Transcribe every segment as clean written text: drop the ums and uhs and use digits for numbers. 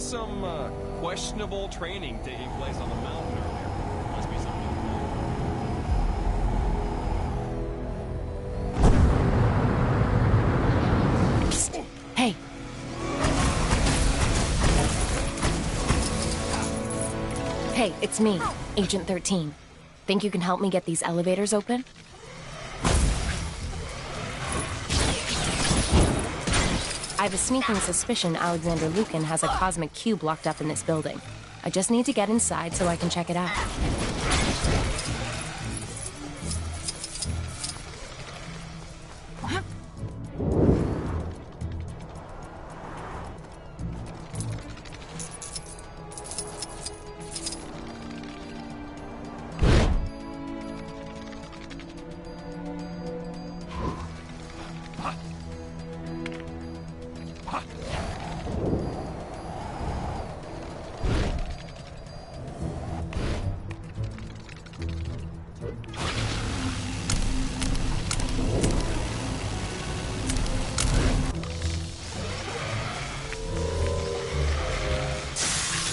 some questionable training taking place on the mountain earlier. Must be something. Psst. Hey. Hey, it's me, Agent 13. Think you can help me get these elevators open? I have a sneaking suspicion Alexander Lukin has a cosmic cube locked up in this building. I just need to get inside so I can check it out.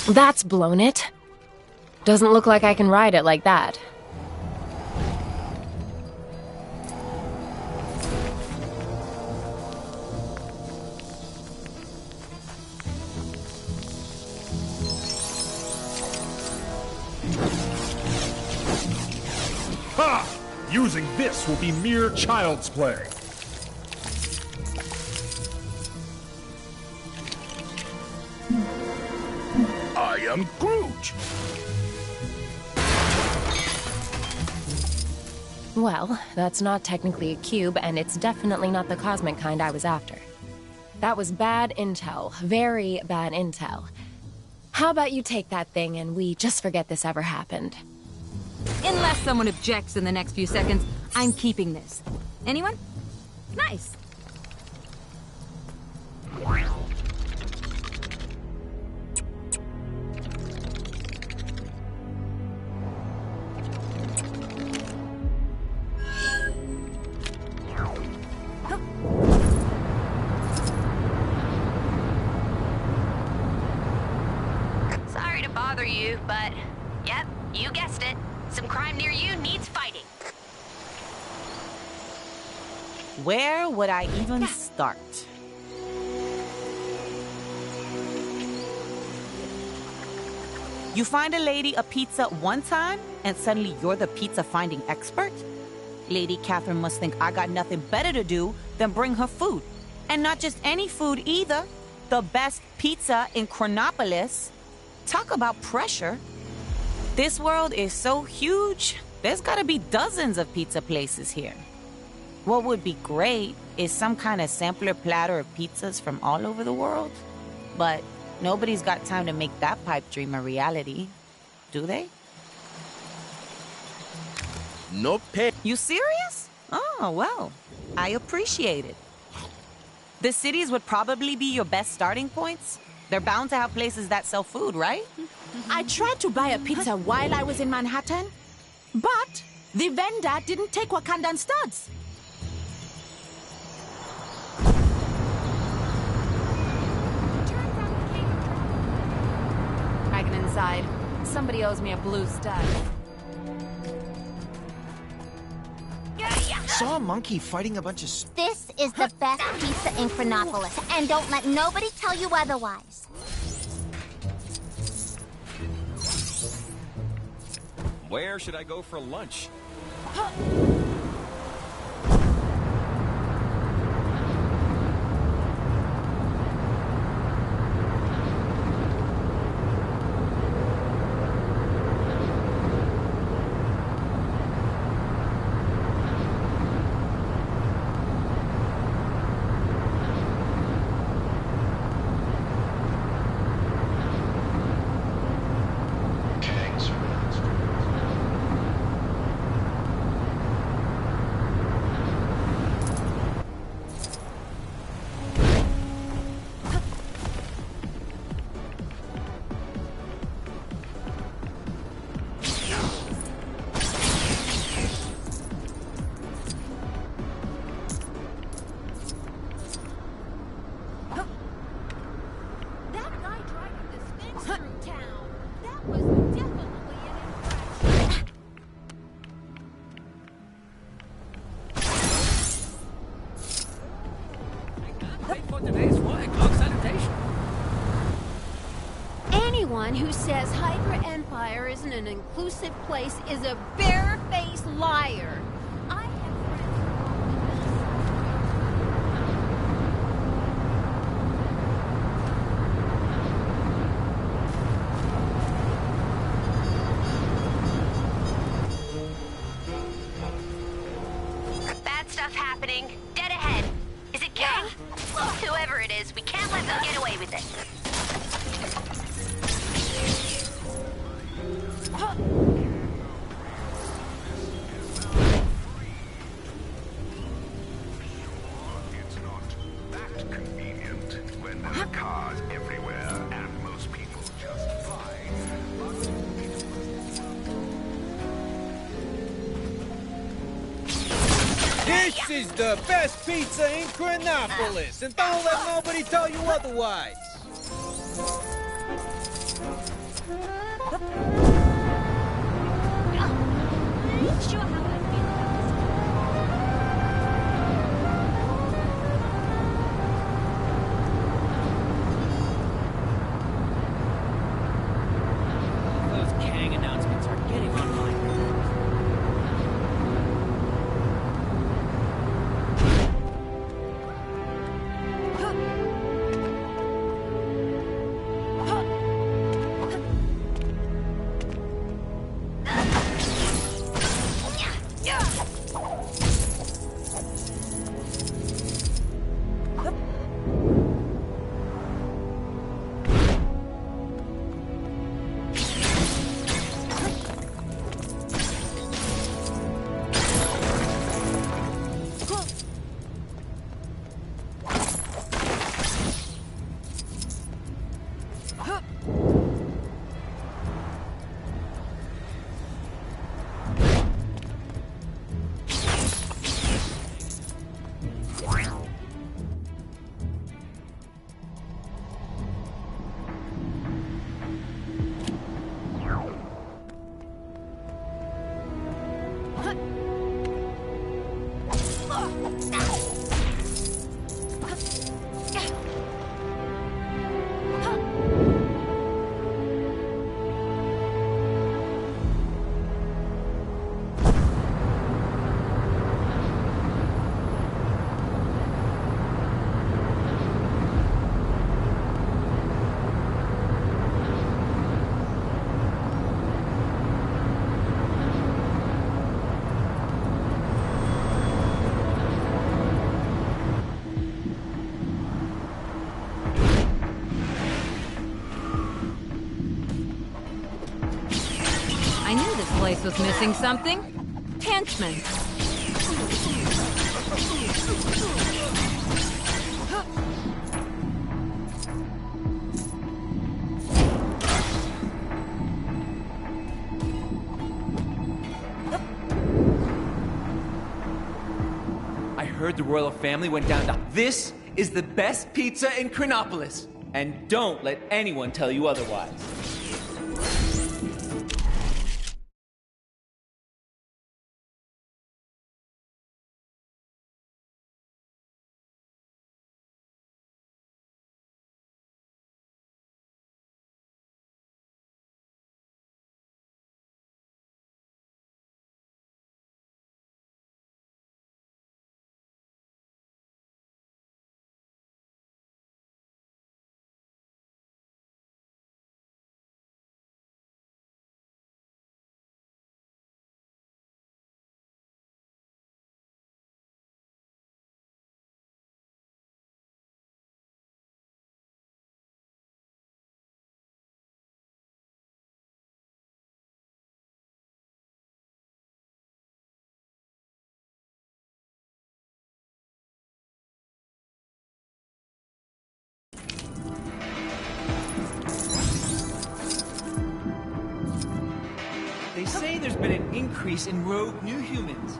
That's blown it. Doesn't look like I can ride it like that. Ha! Using this will be mere child's play. I am Groot. Well, that's not technically a cube, and it's definitely not the cosmic kind I was after. That was bad intel. Very bad intel. How about you take that thing and we just forget this ever happened? Unless someone objects in the next few seconds, I'm keeping this. Anyone? Nice. Sorry to bother you, but yep, you guessed it. Some crime near you needs fighting. Where would I even start? You find a lady a pizza one time, and suddenly you're the pizza-finding expert? Lady Catherine must think I got nothing better to do than bring her food. And not just any food either. The best pizza in Chronopolis. Talk about pressure. This world is so huge, there's gotta be dozens of pizza places here. What would be great is some kind of sampler platter of pizzas from all over the world. But nobody's got time to make that pipe dream a reality, do they? No pay. You serious? Oh, well, I appreciate it. The cities would probably be your best starting points. They're bound to have places that sell food, right? I tried to buy a pizza while I was in Manhattan, but the vendor didn't take Wakandan studs. Dragon inside. Somebody owes me a blue stud. Saw a monkey fighting a bunch of... This is the best pizza in Chronopolis, and don't let nobody tell you otherwise. Where should I go for lunch? anyone who says Hydra Empire isn't an inclusive place is a barefaced liar. I have friends. Bad stuff happening. Dead ahead. Is it gang? Whoever it is, we can't let them get away with it. It's not that convenient when there are cars everywhere and most people just fly. This is the best pizza in Chronopolis, and don't let nobody tell you otherwise. sure how I feel Those Kang announcements are getting on my nerves. I knew this place was missing something. Henchmen. I heard the royal family went down to... This is the best pizza in Chronopolis. And don't let anyone tell you otherwise. They say there's been an increase in rogue new humans.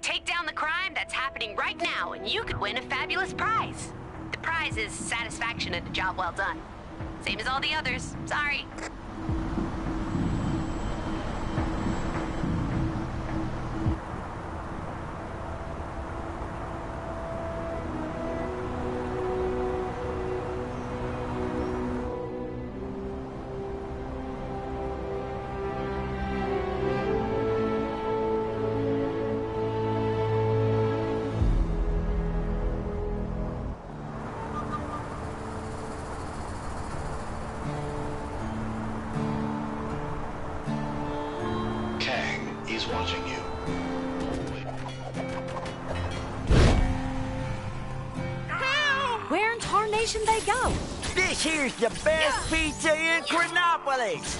Take down the crime that's happening right now, and you could win a fabulous prize. The prize is satisfaction at a job well done. Same as all the others. Sorry. watching you. Where in tarnation they go? This here's the best pizza in Chronopolis.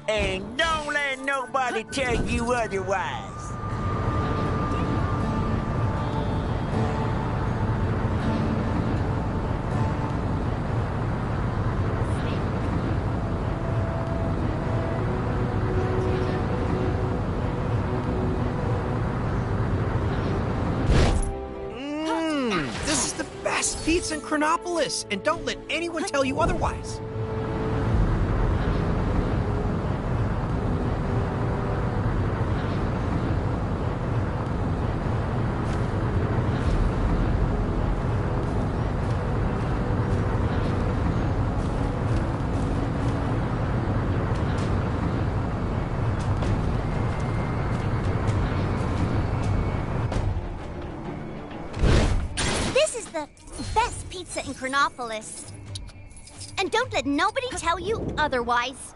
And don't let nobody tell you otherwise. This is the best pizza in Chronopolis, and don't let anyone tell you otherwise. The best pizza in Chronopolis. And don't let nobody tell you otherwise.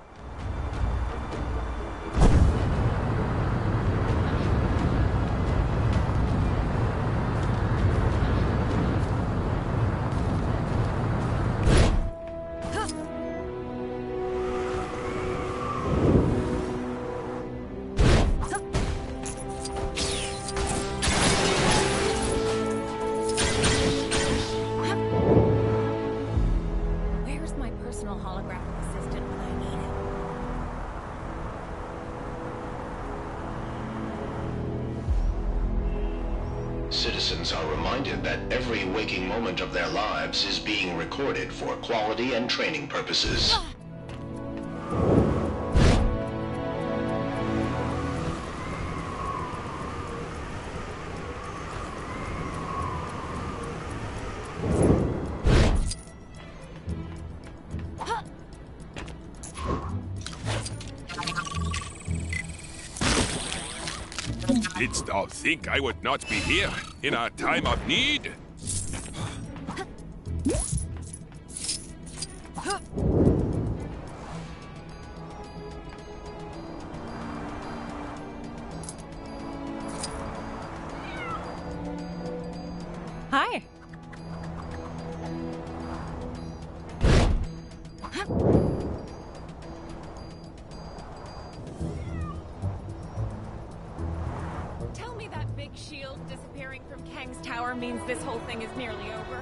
Citizens are reminded that every waking moment of their lives is being recorded for quality and training purposes. Didst thou think I would not be here in a time of need? Hi. Tell me that big shield disappearing from Kang's tower means this whole thing is nearly over.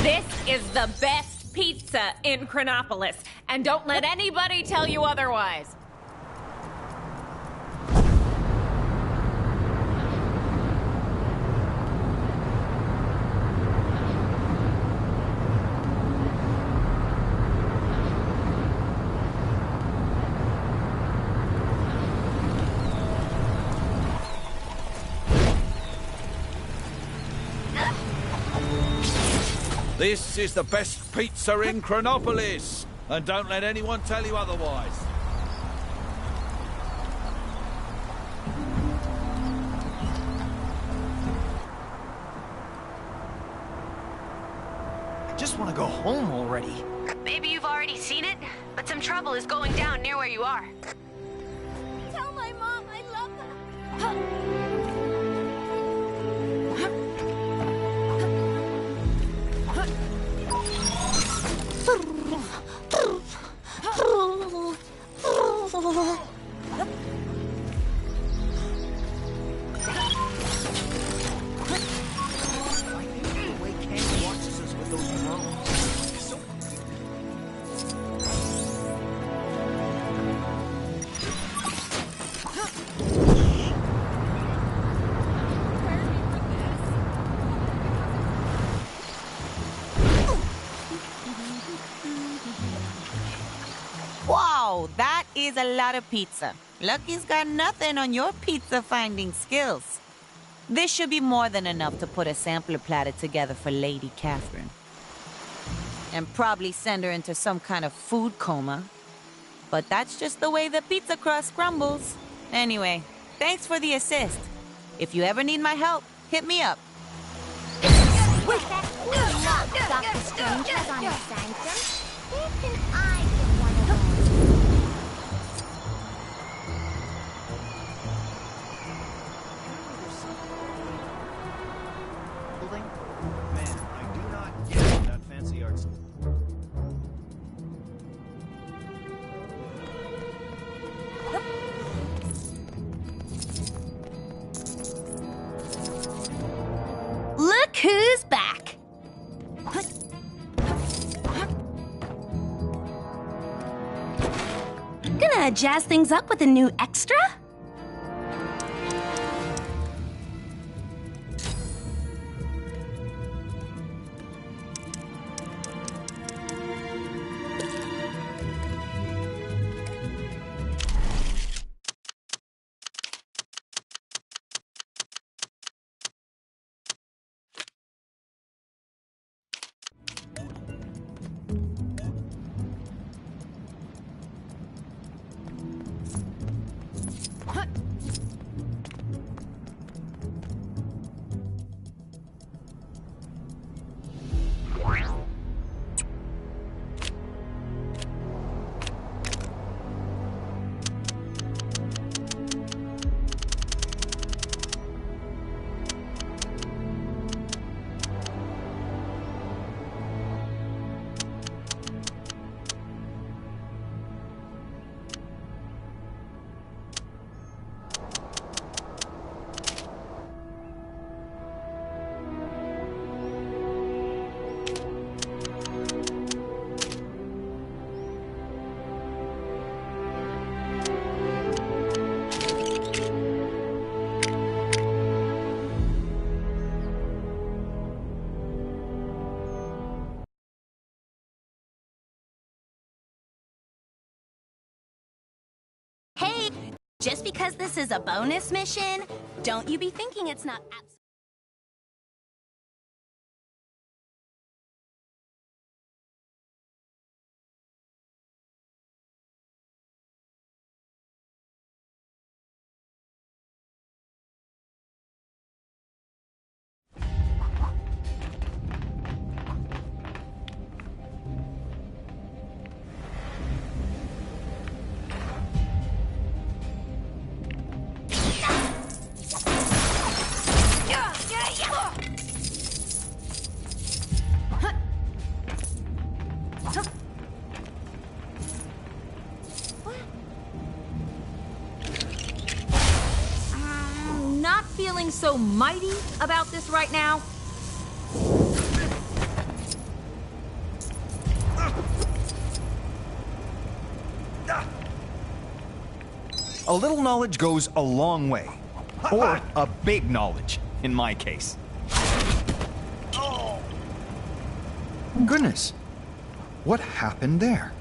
This is the best pizza in Chronopolis, and don't let anybody tell you otherwise. This is the best pizza in Chronopolis, and don't let anyone tell you otherwise. I just want to go home already. Maybe you've already seen it, but some trouble is going down near where you are. Tell my mom I love her. The way Kang watches us with those is a lot of pizza. Lucky's got nothing on your pizza finding skills. This should be more than enough to put a sampler platter together for Lady Catherine. And probably send her into some kind of food coma. But that's just the way the pizza crust crumbles. Anyway, thanks for the assist. If you ever need my help, hit me up. Wait, Dr. Strange has on his sanctum. Where can I get one of Building? Man, I do not get that fancy art. Look who's back! Gonna jazz things up with a new extra? Hey, just because this is a bonus mission, don't you be thinking it's not absolute. Not feeling so mighty about this right now. A little knowledge goes a long way. Or a big knowledge, in my case. Goodness. What happened there?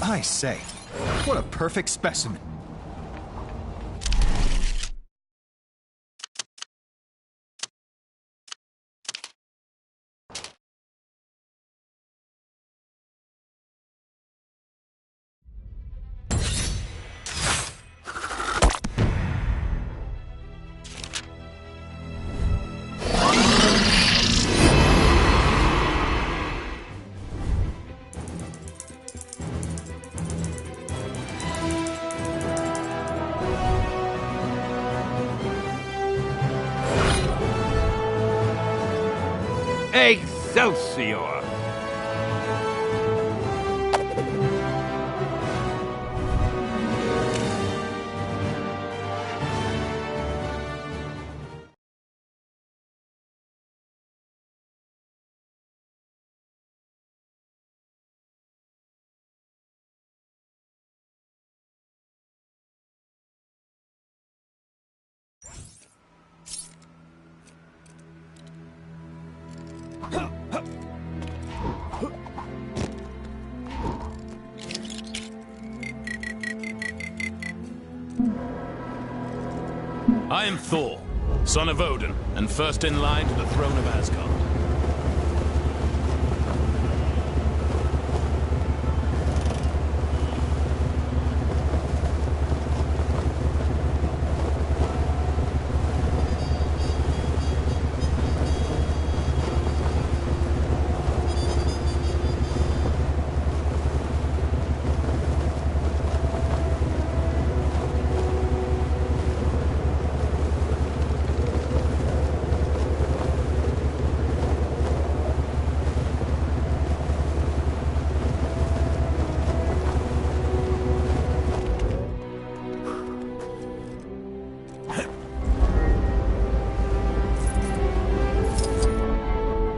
I say, what a perfect specimen. Excelsior! I am Thor, son of Odin, and first in line to the throne of Asgard.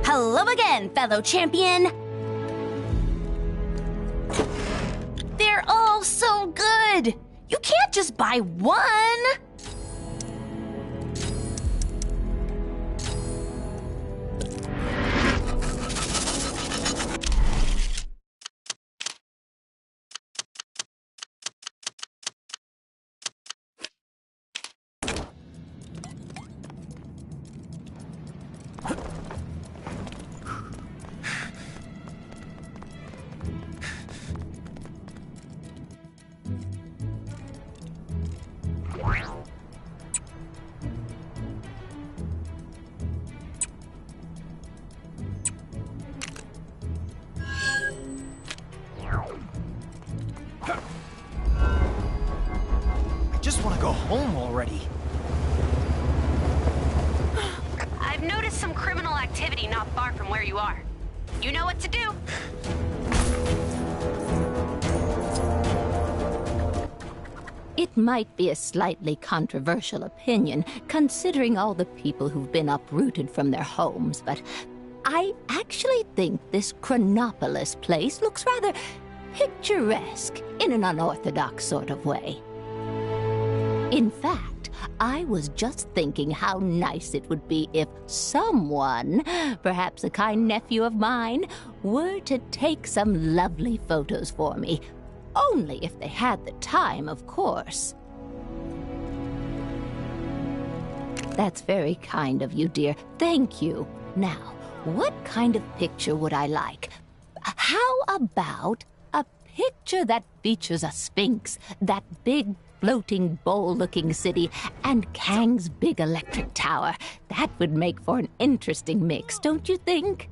Hello again, fellow champion! They're all so good! You can't just buy one! I just want to go home already. I've noticed some criminal activity not far from where you are. You know what to do. It might be a slightly controversial opinion, considering all the people who've been uprooted from their homes, but I actually think this Chronopolis place looks rather picturesque in an unorthodox sort of way. In fact, I was just thinking how nice it would be if someone, perhaps a kind nephew of mine, were to take some lovely photos for me. Only if they had the time, of course. That's very kind of you, dear. Thank you. Now, what kind of picture would I like? How about a picture that features a sphinx, that big floating bowl-looking city, and Kang's big electric tower? That would make for an interesting mix, don't you think?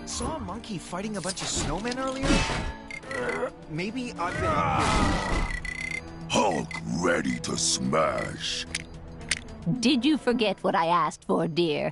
Saw a monkey fighting a bunch of snowmen earlier? Maybe I've been up here. Hulk ready to smash. Did you forget what I asked for, dear?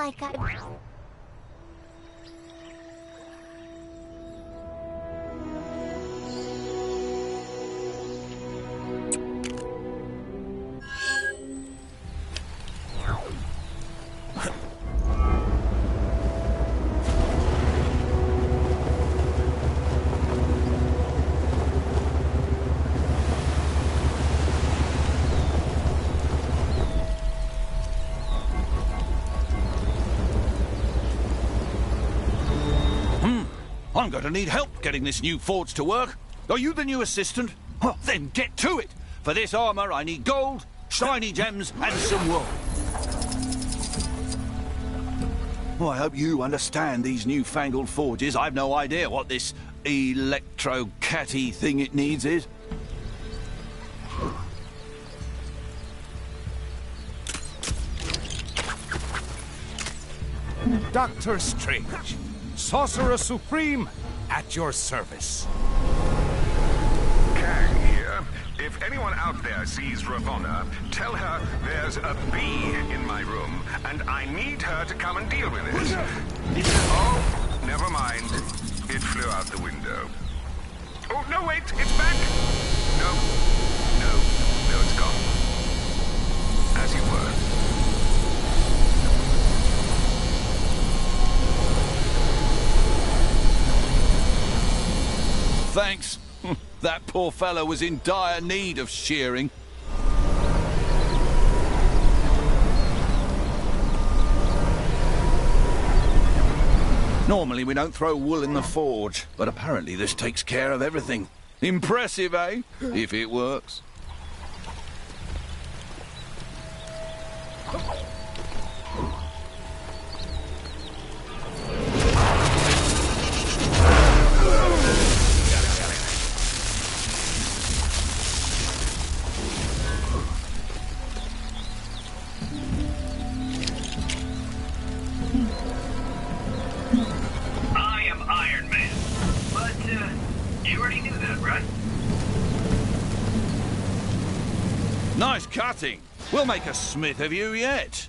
like I... I'm going to need help getting this new forge to work. Are you the new assistant? Oh, then get to it. For this armor, I need gold, shiny gems, and some wool. Well, I hope you understand these newfangled forges. I've no idea what this electro-catty thing it needs is. Doctor Strange, Sorcerer Supreme, at your service. Kang here. If anyone out there sees Ravonna, tell her there's a bee in my room, and I need her to come and deal with it. Oh, never mind. It flew out the window. Oh, no, wait, it's back! No, it's gone. As you were. Thanks. That poor fellow was in dire need of shearing. Normally we don't throw wool in the forge, but apparently this takes care of everything. Impressive, eh? If it works. Nice cutting. We'll make a smith of you yet.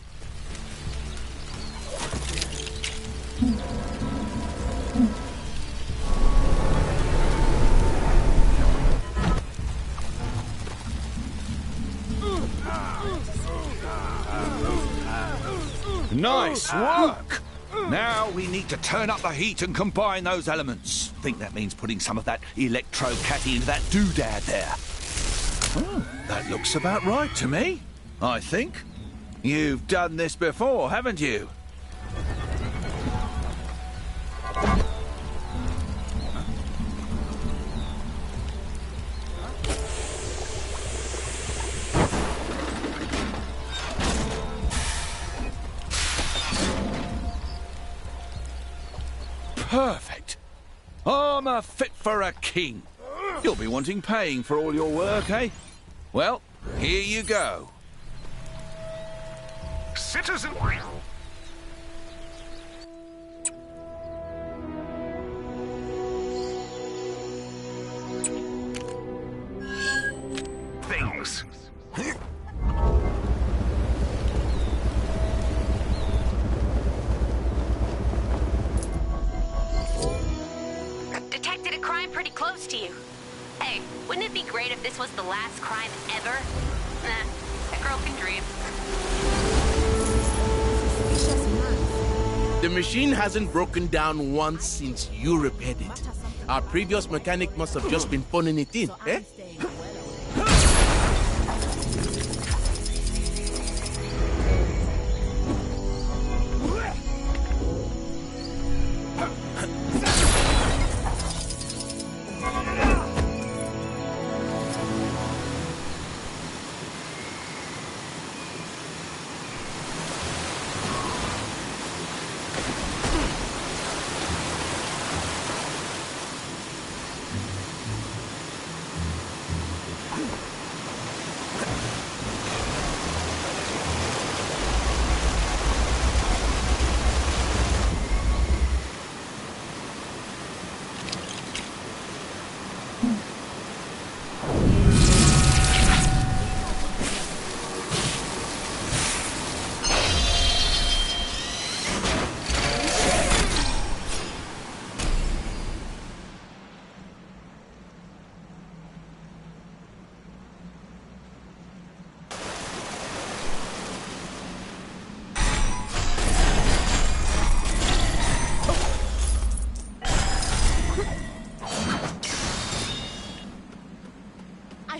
Nice work! Now we need to turn up the heat and combine those elements. Think that means putting some of that electro-catty into that doodad there. Oh, that looks about right to me, I think. You've done this before, haven't you? Perfect. Armor fit for a king. You'll be wanting paying for all your work, eh? Well, here you go. Citizen... Things. Detected a crime pretty close to you. Hey, wouldn't it be great if this was the last crime ever? Nah, a girl can dream. The machine hasn't broken down once since you repaired it. Our previous mechanic must have just been phoning it in, eh?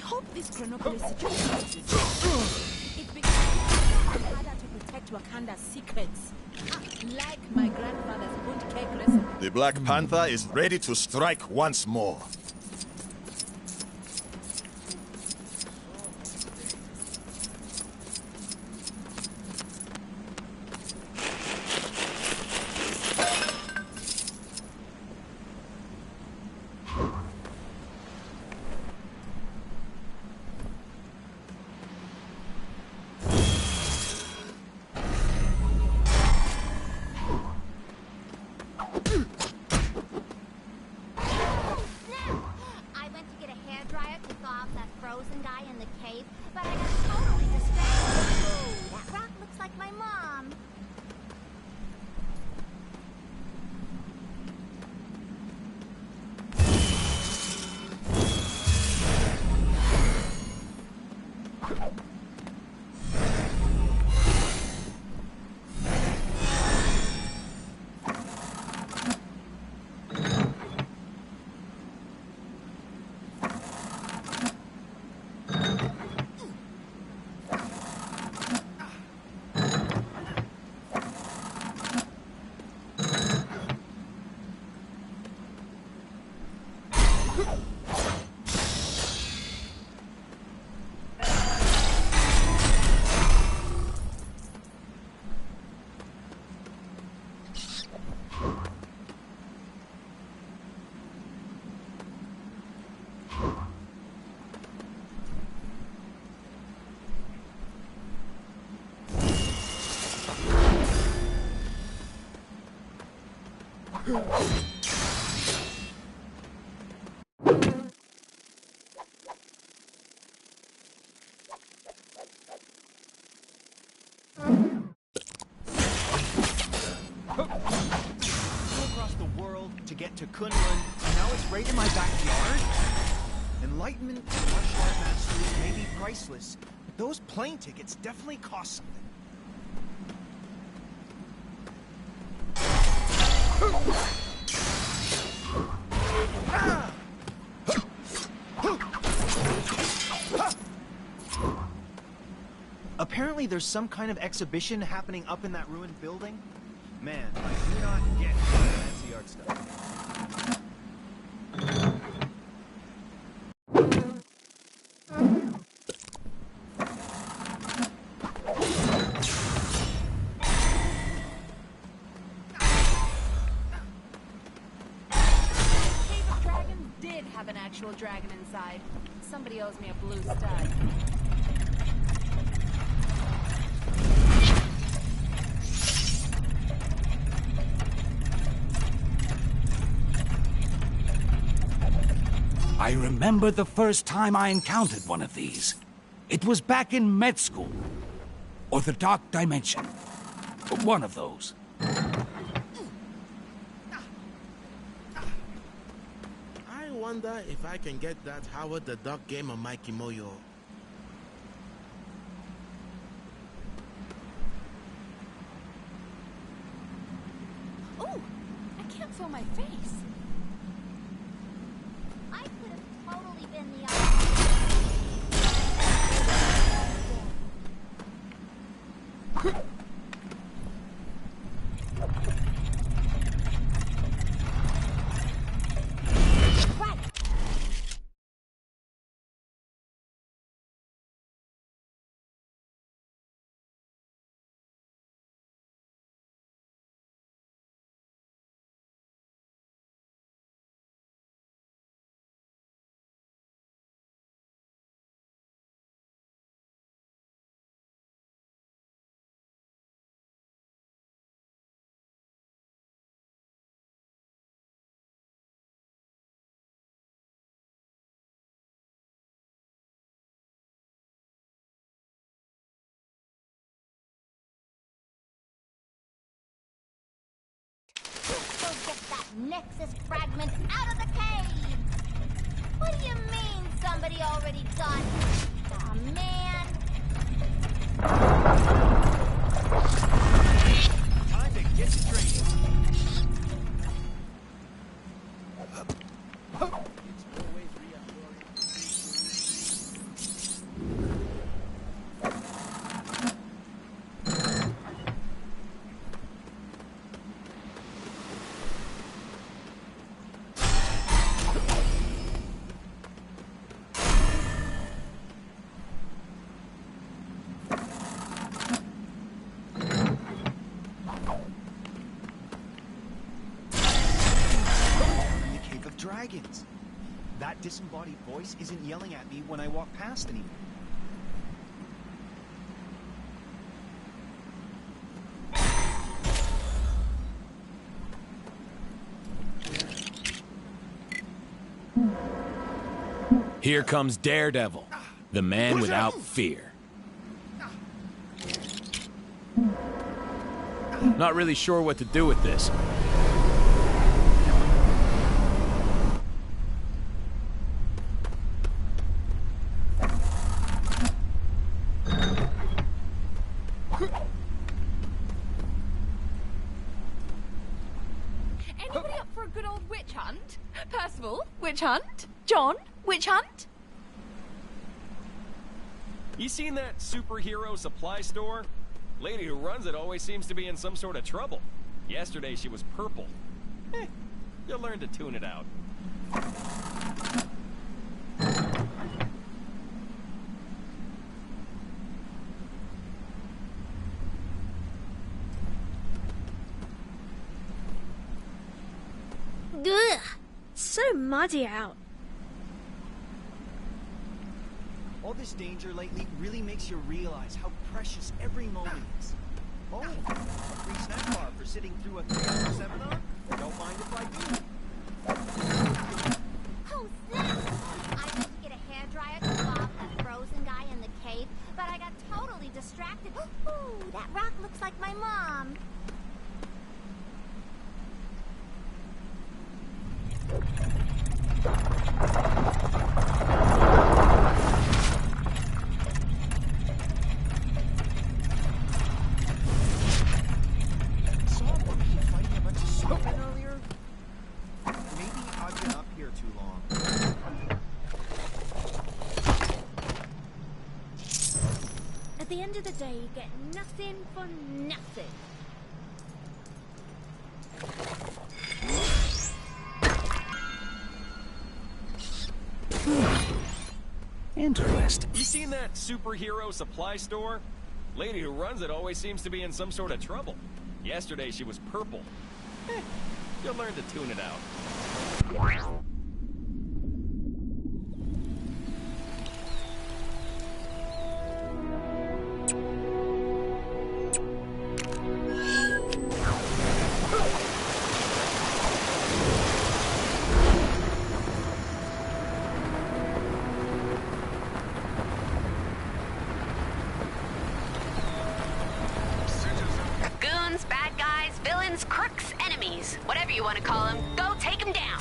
hope this Chronopolis situation is it becomes harder to protect Wakanda's secrets. Like my grandfather's bunt cake recipe. The Black Panther is ready to strike once more. Across the world to get to Kunlun, and now it's right in my backyard? Enlightenment and martial art mastery may be priceless, but those plane tickets definitely cost something. Apparently there's some kind of exhibition happening up in that ruined building. Man, I do not get fancy art stuff. Cave of Dragons did have an actual dragon inside. Somebody owes me a blue stud. I remember the first time I encountered one of these. It was back in med school. Or the Dark Dimension. One of those. I wonder if I can get that Howard the Duck game on my Kimoyo. Ooh, I can't feel my face. I could have totally been the Nexus fragment out of the cave! What do you mean somebody already got it? Aw, man! Time to get straight. brigands. That disembodied voice isn't yelling at me when I walk past anymore. Here comes Daredevil, the man without fear. Not really sure what to do with this. Anybody up for a good old witch hunt? Percival, witch hunt? John, witch hunt? You seen that superhero supply store? Lady who runs it always seems to be in some sort of trouble. Yesterday she was purple. You'll learn to tune it out. Ugh, so muddy out. All this danger lately really makes you realize how precious every moment is. Oh, a free snack bar for sitting through a 3-hour seminar? Don't mind if I do. Oh, snap! I went to get a hairdryer to bob that frozen guy in the cave, but I got totally distracted. Ooh, that rock looks like my mom. At the end of the day, you get nothing for nothing. Interesting. You seen that superhero supply store? Lady who runs it always seems to be in some sort of trouble. Yesterday she was purple. You'll learn to tune it out. Goons, bad guys, villains, crooks, enemies, whatever you want to call them, go take them down.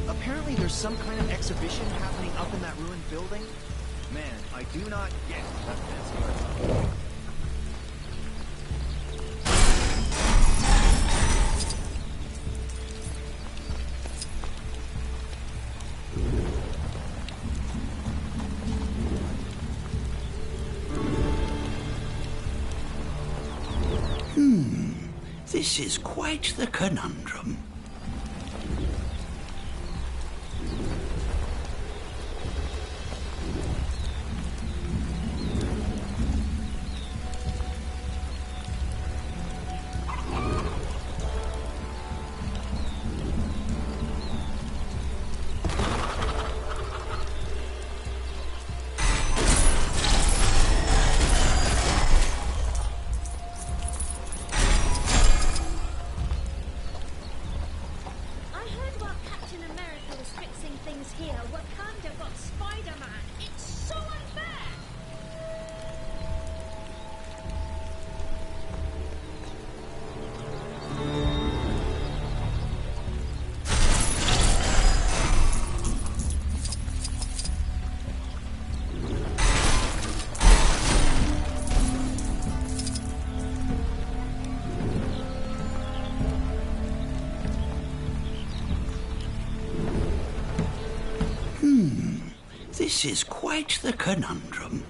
Apparently there's some kind of exhibition happening up in that ruined building. Man, I do not get that fancy art. This is quite the conundrum. This is quite the conundrum.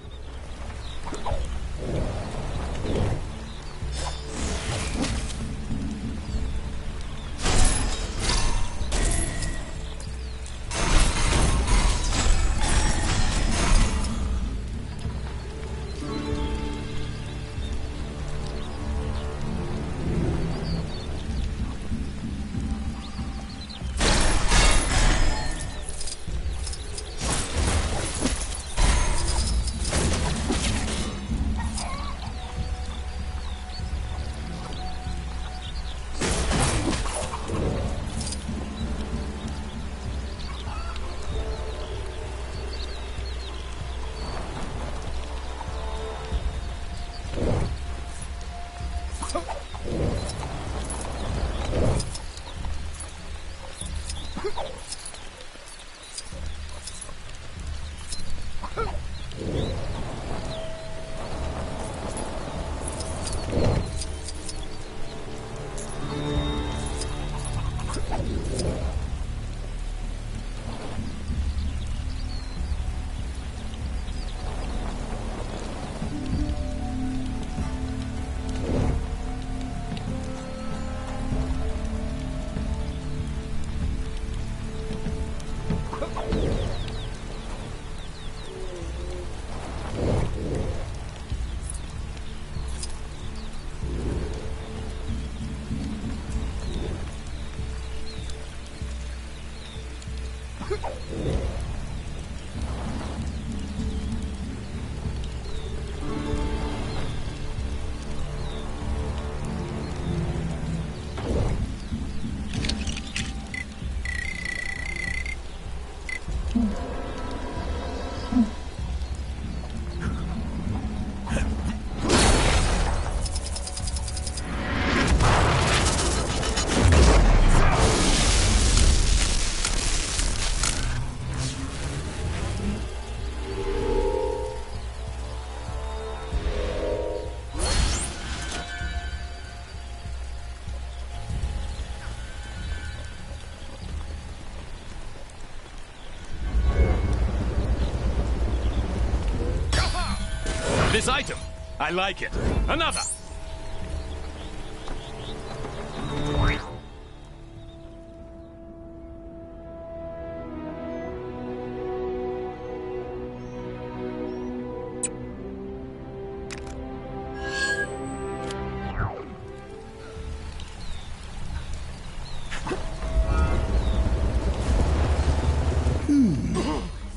This item. I like it. Another.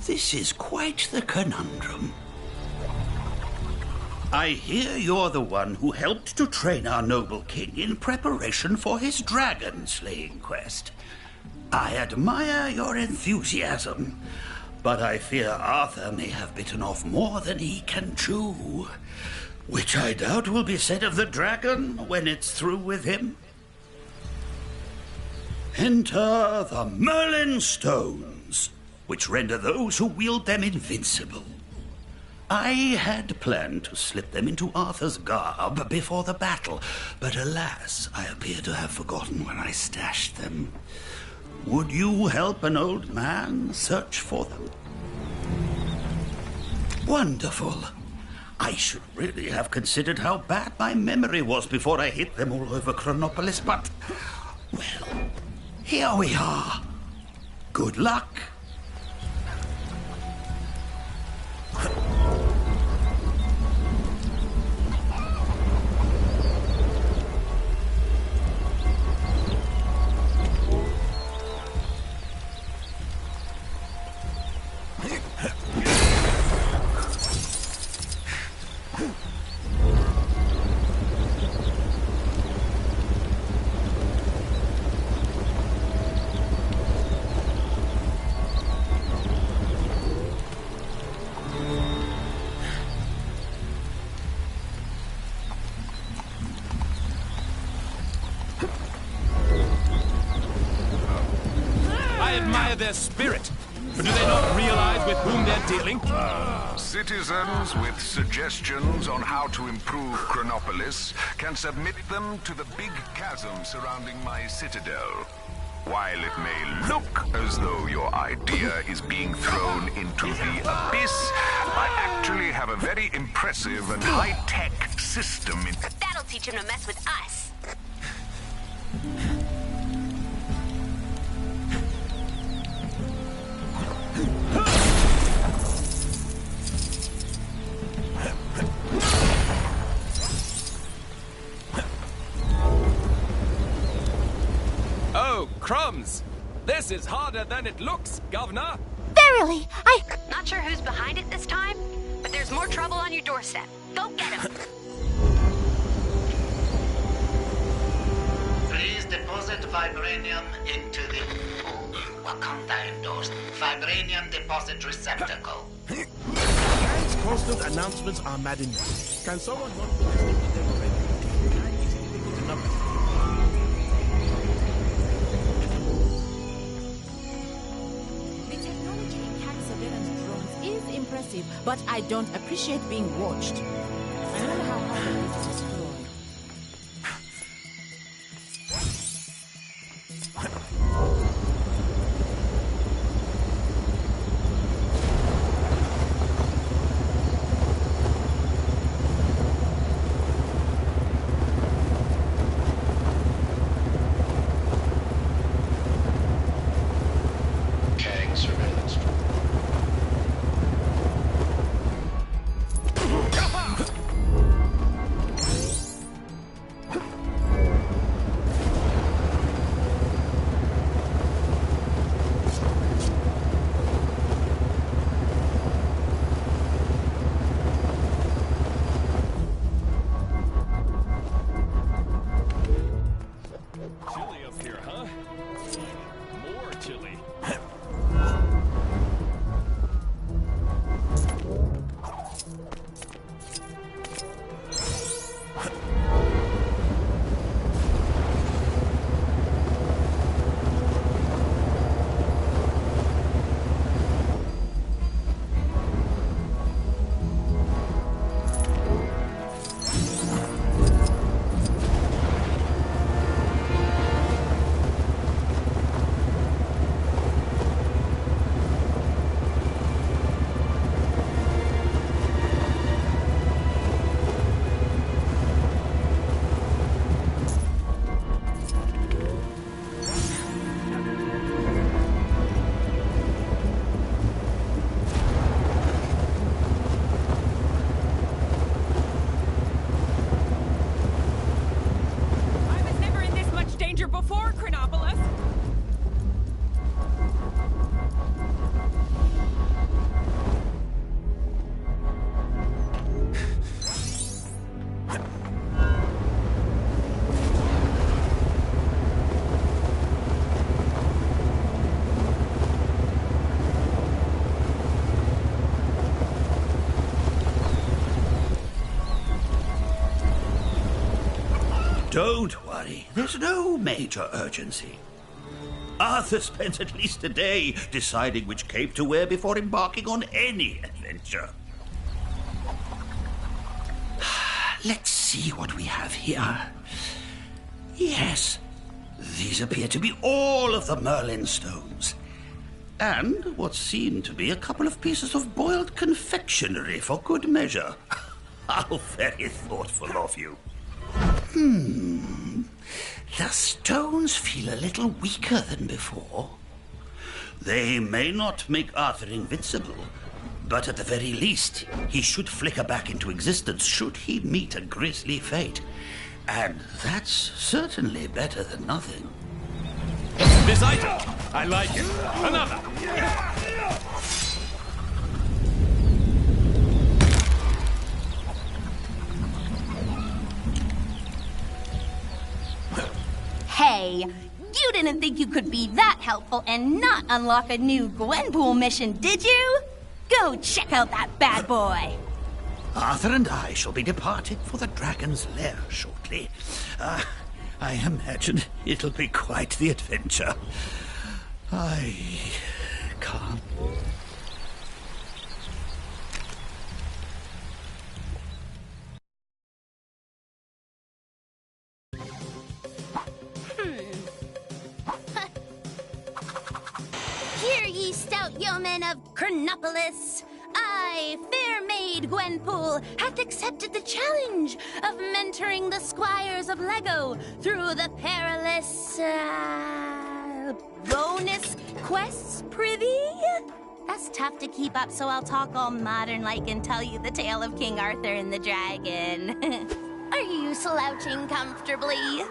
This is quite the conundrum. I hear you're the one who helped to train our noble king in preparation for his dragon-slaying quest. I admire your enthusiasm, but I fear Arthur may have bitten off more than he can chew, which I doubt will be said of the dragon when it's through with him. Enter the Merlin Stones, which render those who wield them invincible. I had planned to slip them into Arthur's garb before the battle, but alas, I appear to have forgotten where I stashed them. Would you help an old man search for them? Wonderful. I should really have considered how bad my memory was before I hit them all over Chronopolis, but, well, here we are. Good luck. Their spirit. But do they not realize with whom they're dealing? Citizens with suggestions on how to improve Chronopolis can submit them to the big chasm surrounding my citadel. While it may look as though your idea is being thrown into the abyss, I actually have a very impressive and high-tech system in... That'll teach him to mess with us. Oh, crumbs! This is harder than it looks, Governor! Verily, Not sure who's behind it this time, but there's more trouble on your doorstep. Go get him! Please deposit vibranium into the Wakanda endorsed vibranium deposit receptacle. Man's constant announcements are maddening. Can someone run for this to them already? Can't easily be good enough. Impressive, but I don't appreciate being watched. I wonder how hard it is to destroy. Don't worry, there's no major urgency. Arthur spent at least a day deciding which cape to wear before embarking on any adventure. Let's see what we have here. Yes, these appear to be all of the Merlin stones. And what seem to be a couple of pieces of boiled confectionery for good measure. How very thoughtful of you. The stones feel a little weaker than before. They may not make Arthur invincible, but at the very least, he should flicker back into existence should he meet a grisly fate. And that's certainly better than nothing. This item! I like it. Another! Hey, you didn't think you could be that helpful and not unlock a new Gwenpool mission, did you? Go check out that bad boy. Arthur and I shall be departing for the Dragon's Lair shortly. I imagine it'll be quite the adventure. I can't... Hear ye, stout yeomen of Chronopolis! I, fair maid Gwenpool, hath accepted the challenge of mentoring the squires of Lego through the perilous, bonus quests, prithee? That's tough to keep up, so I'll talk all modern-like and tell you the tale of King Arthur and the dragon. Are you slouching comfortably?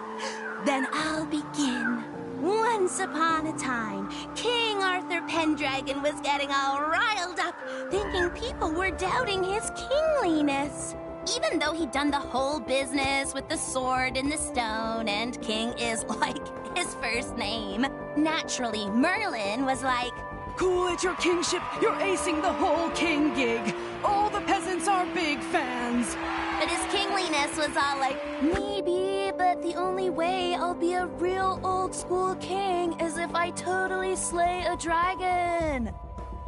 Then I'll begin. Once upon a time, King Arthur Pendragon was getting all riled up, thinking people were doubting his kingliness. Even though he'd done the whole business with the sword and the stone, and king is like his first name. Naturally, Merlin was like, "Cool at your kingship, you're acing the whole king gig. All the peasants are big fans." But his kingliness was all like, "Maybe, but the only way I'll be a real old school king is if I totally slay a dragon."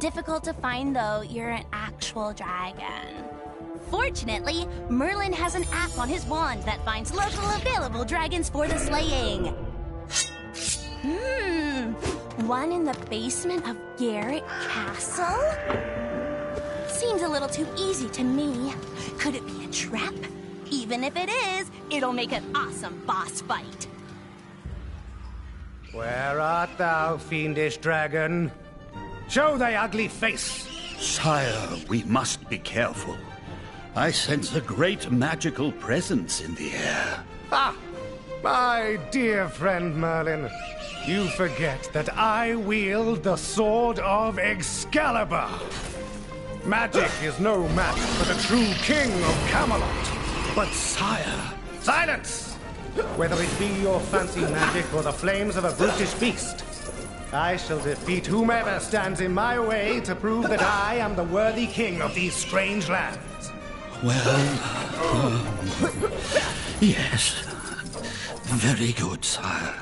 Difficult to find, though, you're an actual dragon. Fortunately, Merlin has an app on his wand that finds local available dragons for the slaying. One in the basement of Garrett Castle? Seems a little too easy to me. Could it be a trap? Even if it is, it'll make an awesome boss fight. Where art thou, fiendish dragon? Show thy ugly face! Sire, we must be careful. I sense a great magical presence in the air. Ah! My dear friend Merlin, you forget that I wield the sword of Excalibur. Magic is no match for the true king of Camelot. But sire... Silence! Whether it be your fancy magic or the flames of a brutish beast, I shall defeat whomever stands in my way to prove that I am the worthy king of these strange lands. Well, yes. Very good, sire.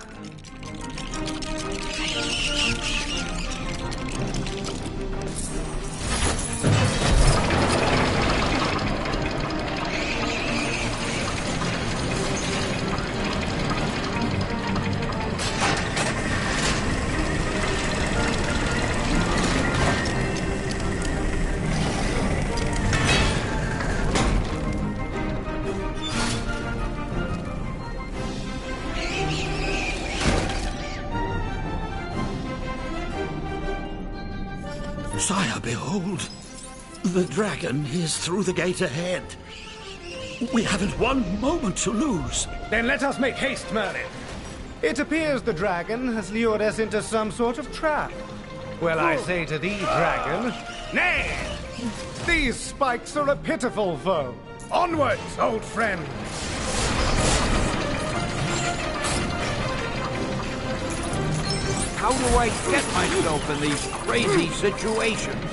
Sire, behold! The dragon is through the gate ahead. We haven't one moment to lose. Then let us make haste, Merlin. It appears the dragon has lured us into some sort of trap. Well, I say to thee, dragon, nay! These spikes are a pitiful foe. Onwards, old friend! How do I get myself in these crazy situations?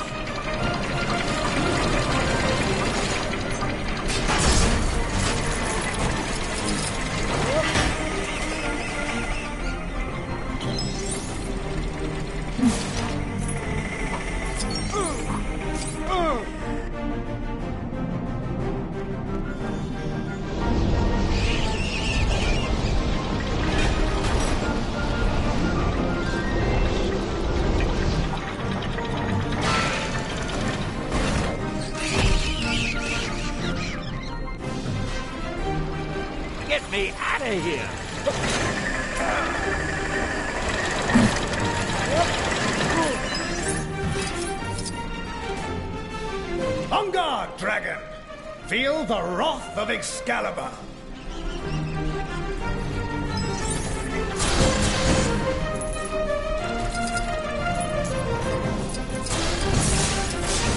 me out of here! On guard, dragon! Feel the wrath of Excalibur!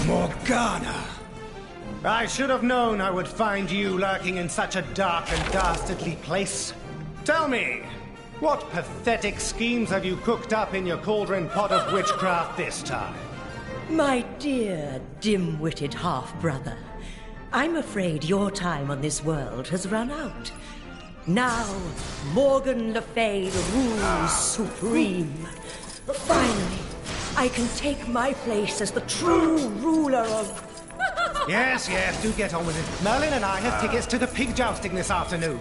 Morgana! I should have known I would find you lurking in such a dark and dastardly place. Tell me, what pathetic schemes have you cooked up in your cauldron pot of witchcraft this time? My dear, dim-witted half-brother, I'm afraid your time on this world has run out. Now, Morgan Le Fay rules supreme. Finally, I can take my place as the true ruler of... Yes, do get on with it. Merlin and I have tickets to the pig jousting this afternoon.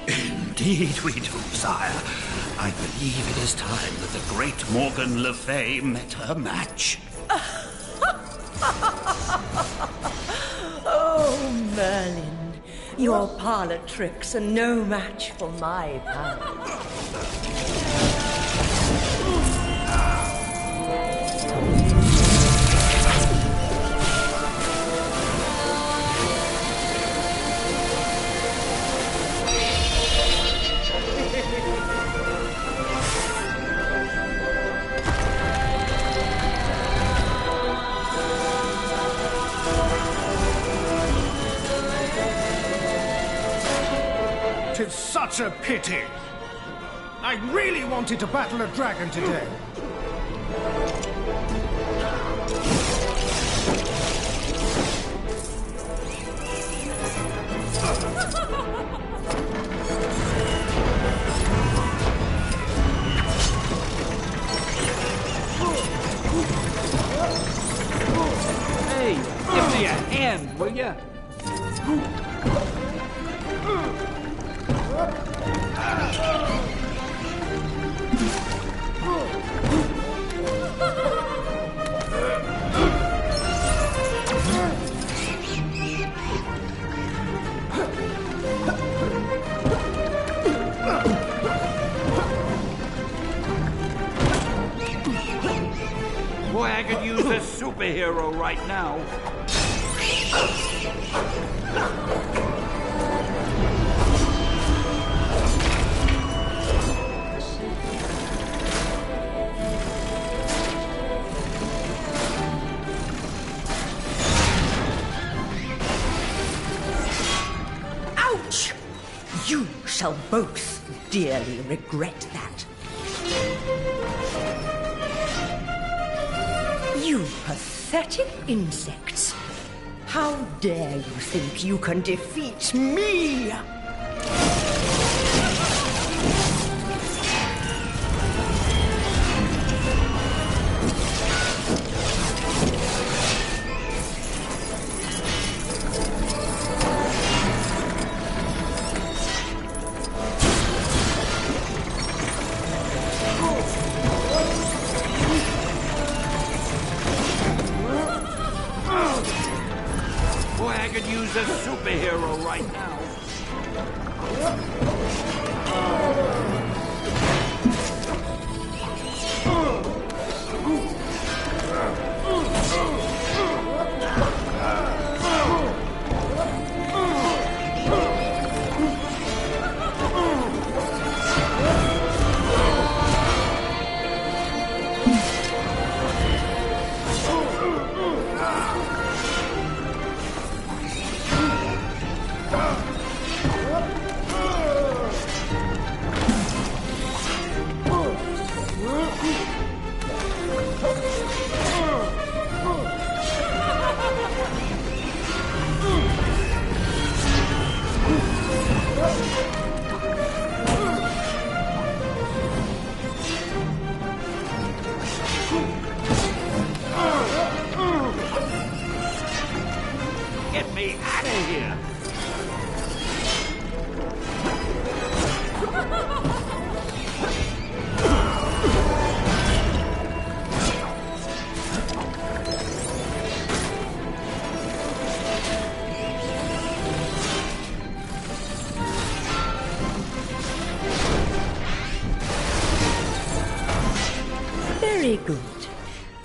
Indeed we do, sire. I believe it is time that the great Morgan Le Fay met her match. Oh, Merlin, your parlor tricks are no match for my powers. 'Tis such a pity. I really wanted to battle a dragon today. Hey, give me a hand, will ya? Boy, I could use a superhero right now. Ouch! You shall both dearly regret that. You pathetic insects! How dare you think you can defeat me? Boy, I could use a superhero right now.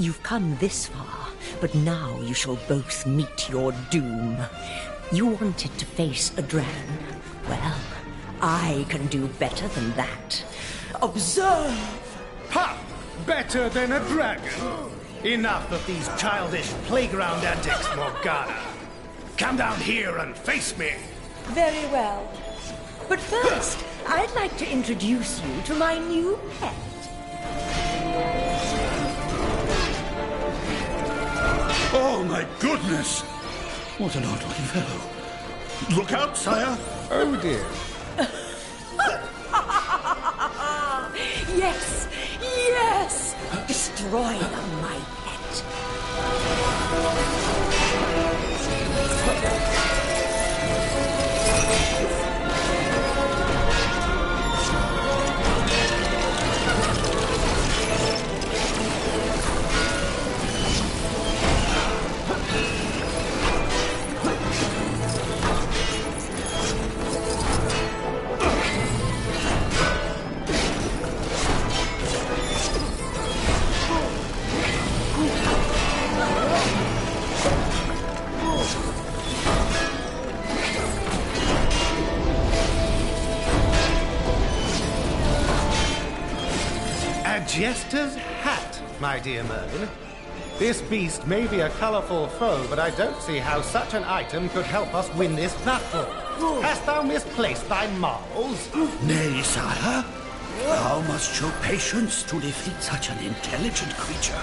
You've come this far, but now you shall both meet your doom. You wanted to face a dragon. Well, I can do better than that. Observe! Ha! Better than a dragon? Enough of these childish playground antics, Morgana. Come down here and face me. Very well. But first, I'd like to introduce you to my new pet. Oh, my goodness! What an odd-looking fellow. Look out, sire! Oh, dear. Yes! Yes! Destroy them, my pet. A jester's hat, my dear Merlin. This beast may be a colorful foe, but I don't see how such an item could help us win this battle. Hast thou misplaced thy marbles? Nay, sire. Thou must show patience to defeat such an intelligent creature.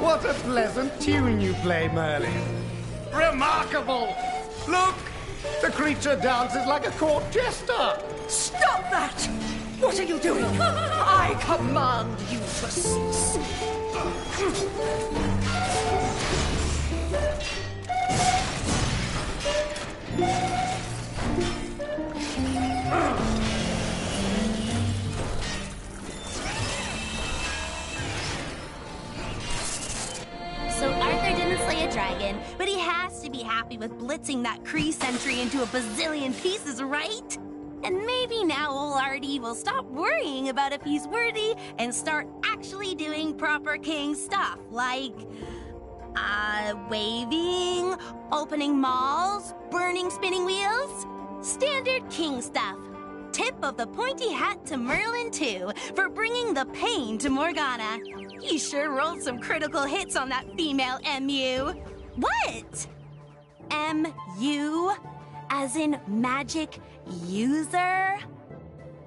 What a pleasant tune you play, Merlin. Remarkable! Look! The creature dances like a court jester! Stop that! What are you doing? I command you to cease. So Arthur didn't slay a dragon, but he has to be happy with blitzing that Kree sentry into a bazillion pieces, right? And maybe now old Artie will stop worrying about if he's worthy and start actually doing proper king stuff, like waving, opening malls, burning spinning wheels. Standard king stuff. Tip of the pointy hat to Merlin, too, for bringing the pain to Morgana. He sure rolled some critical hits on that female MU. What? MU? As in magic user?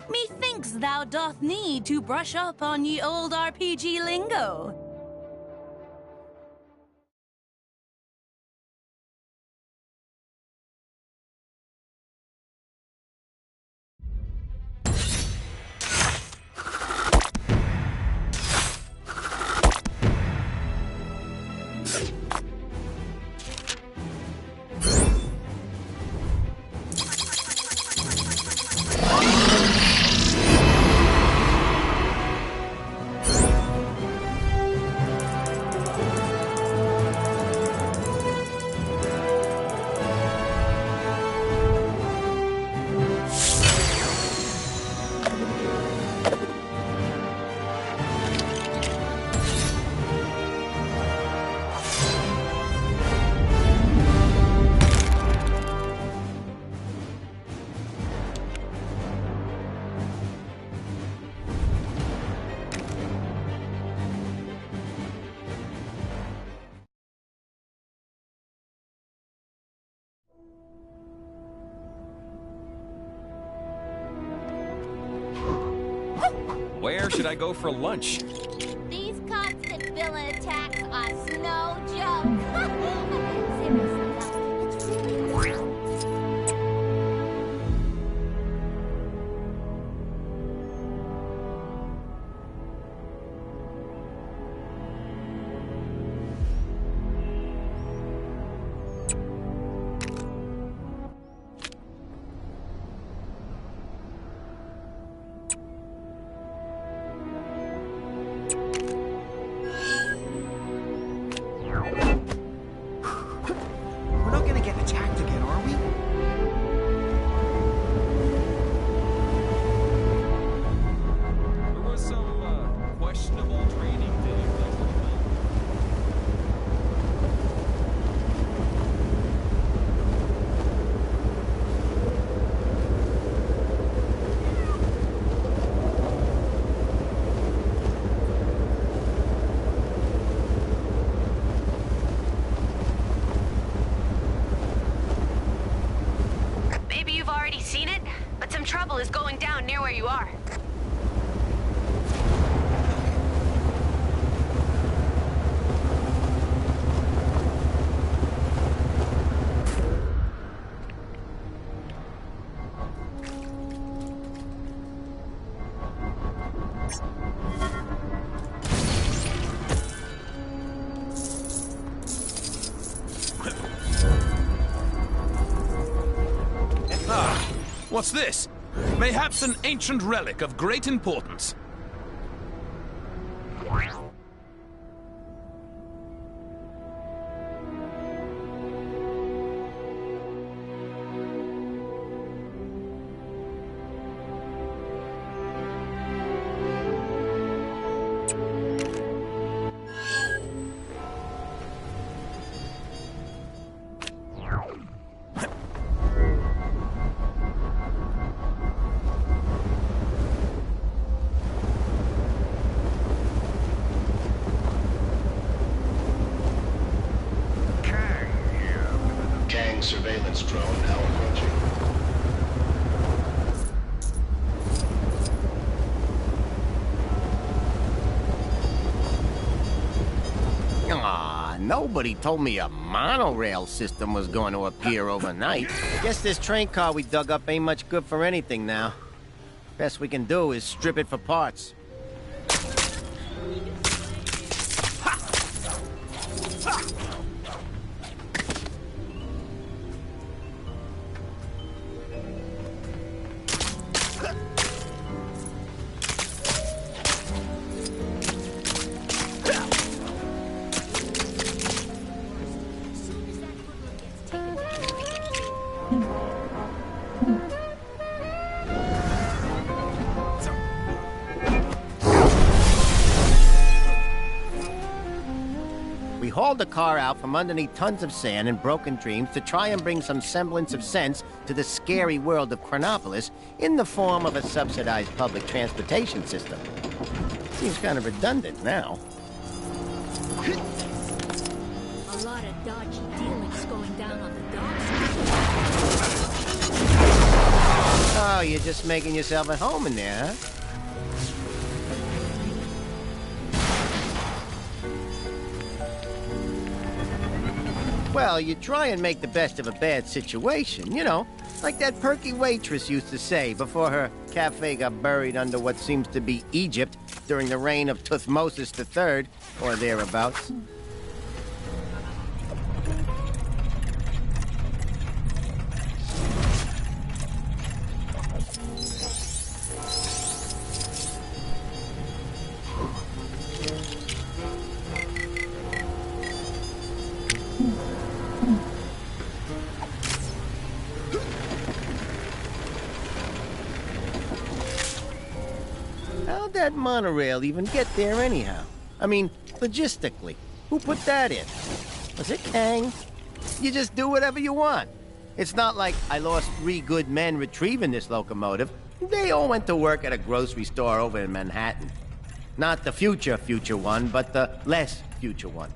Methinks thou doth need to brush up on ye old RPG lingo. Where should I go for lunch? These constant villain attacks are no joke. trouble is going down near where you are. What's this? Mayhaps an ancient relic of great importance. Surveillance drone now approaching. Aw, nobody told me a monorail system was going to appear overnight. Guess this train car we dug up ain't much good for anything now. Best we can do is strip it for parts. We hauled the car out from underneath tons of sand and broken dreams to try and bring some semblance of sense to the scary world of Chronopolis in the form of a subsidized public transportation system. Seems kind of redundant now. A lot of dodgy dealings going down on the docks. Oh, you're just making yourself at home in there, huh? Well, you try and make the best of a bad situation, you know, like that perky waitress used to say before her cafe got buried under what seems to be Egypt during the reign of Thutmosis III, or thereabouts. How'd that monorail even get there anyhow? I mean, logistically, who put that in? Was it Kang? You just do whatever you want. It's not like I lost 3 good men retrieving this locomotive. They all went to work at a grocery store over in Manhattan. Not the future one, but the less future one.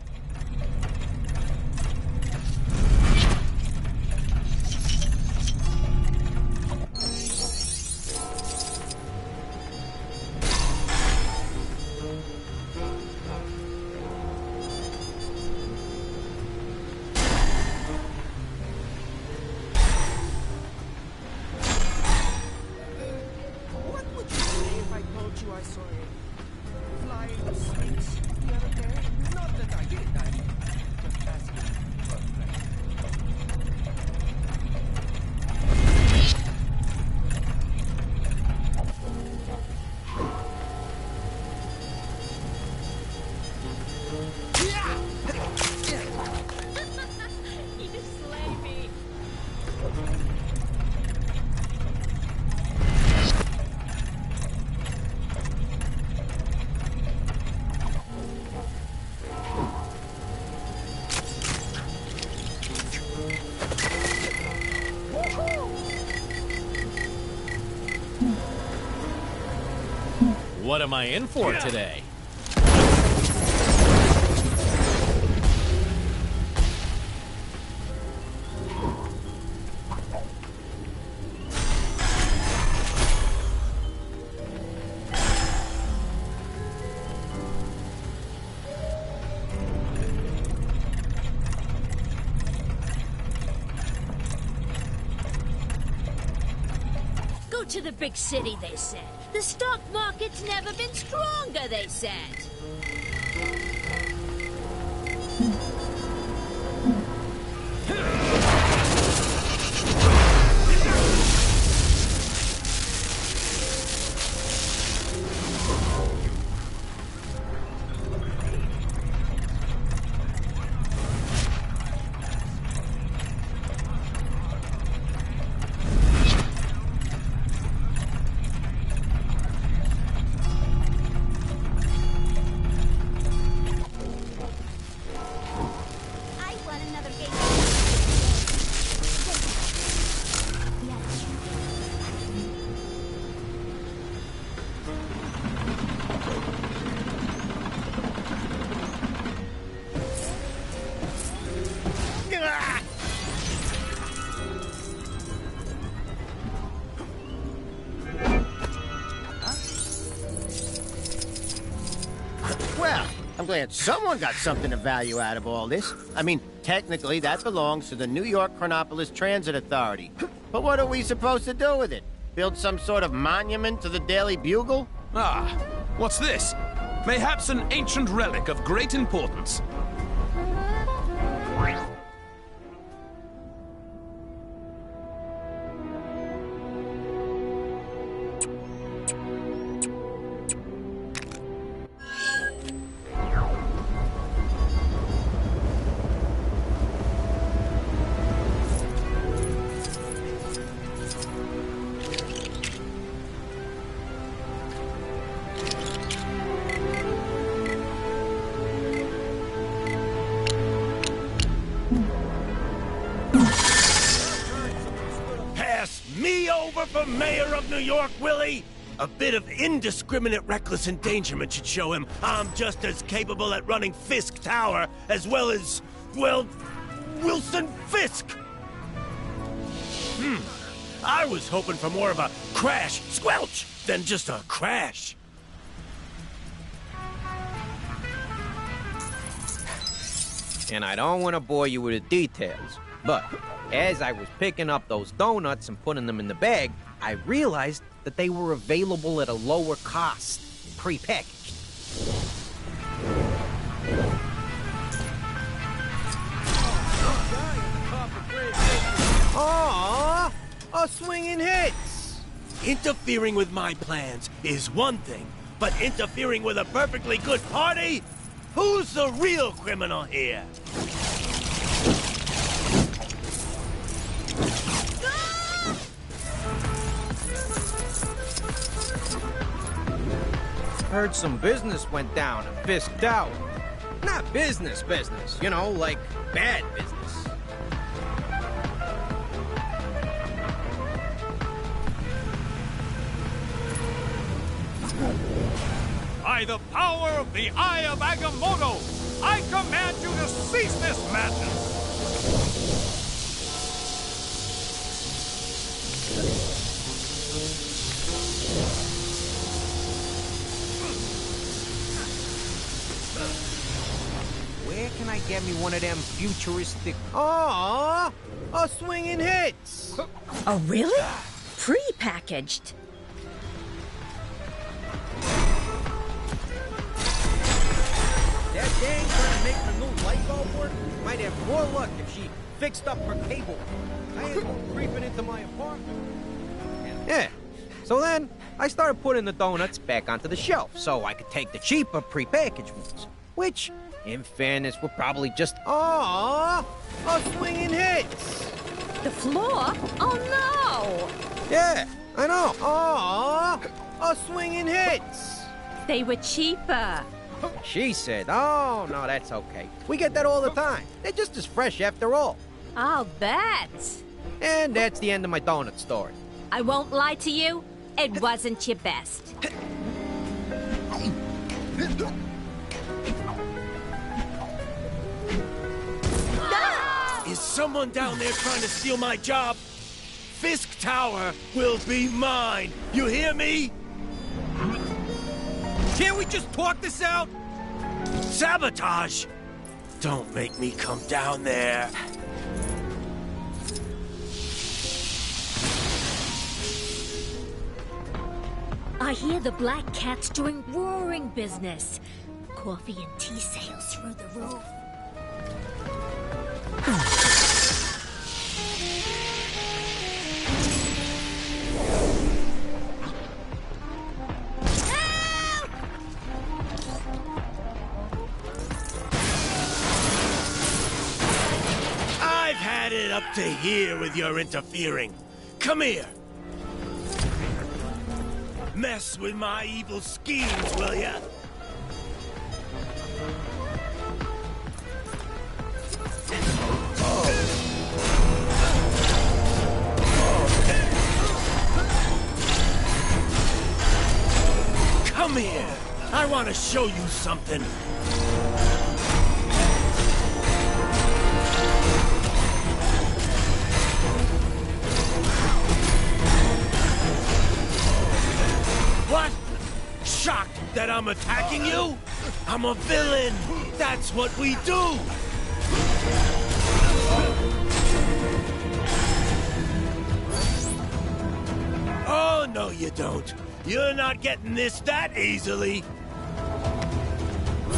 What am I in for today? to the big city, they said. The stock market's never been stronger, they said. Well, I'm glad someone got something of value out of all this. I mean, technically, that belongs to the New York Chronopolis Transit Authority. But what are we supposed to do with it? Build some sort of monument to the Daily Bugle? Ah, what's this? Mayhaps an ancient relic of great importance. Me over for mayor of New York, Willie? A bit of indiscriminate reckless endangerment should show him I'm just as capable at running Fisk Tower as well as, well, Wilson Fisk. I was hoping for more of a crash, squelch, than just a crash. And I don't want to bore you with the details, but as I was picking up those donuts and putting them in the bag, I realized that they were available at a lower cost, pre-packaged. Aww, a swinging hits. Interfering with my plans is one thing, but interfering with a perfectly good party? Who's the real criminal here? Heard some business went down at Fisk Tower. Not business, you know, like bad business. By the power of the Eye of Agamotto, I command you to cease this madness! Where can I get me one of them futuristic... Aww! A swinging hits! Oh, really? Pre-packaged. That dang trying to make her new light bulb work might have more luck if she fixed up her cable. I ain't going creeping into my apartment. Yeah. So then, I started putting the donuts back onto the shelf so I could take the cheaper prepackaged ones. Which, in fairness, were probably just... Aww! A swinging hits! The floor? Oh, no! Yeah, I know. Aww! A swinging hits! They were cheaper. She said, oh, no, that's okay. We get that all the time. They're just as fresh after all. I'll bet. And that's the end of my donut story. I won't lie to you. It wasn't your best. Is someone down there trying to steal my job? Fisk Tower will be mine. You hear me? Can't we just talk this out? Sabotage! Don't make me come down there. I hear the Black Cat's doing roaring business. Coffee and tea sales through the roof. I've had it up to here with your interfering. Come here. Mess with my evil schemes, will ya? Come here. I want to show you something. What? Shocked that I'm attacking you? I'm a villain. That's what we do. Oh, no, you don't. You're not getting this that easily.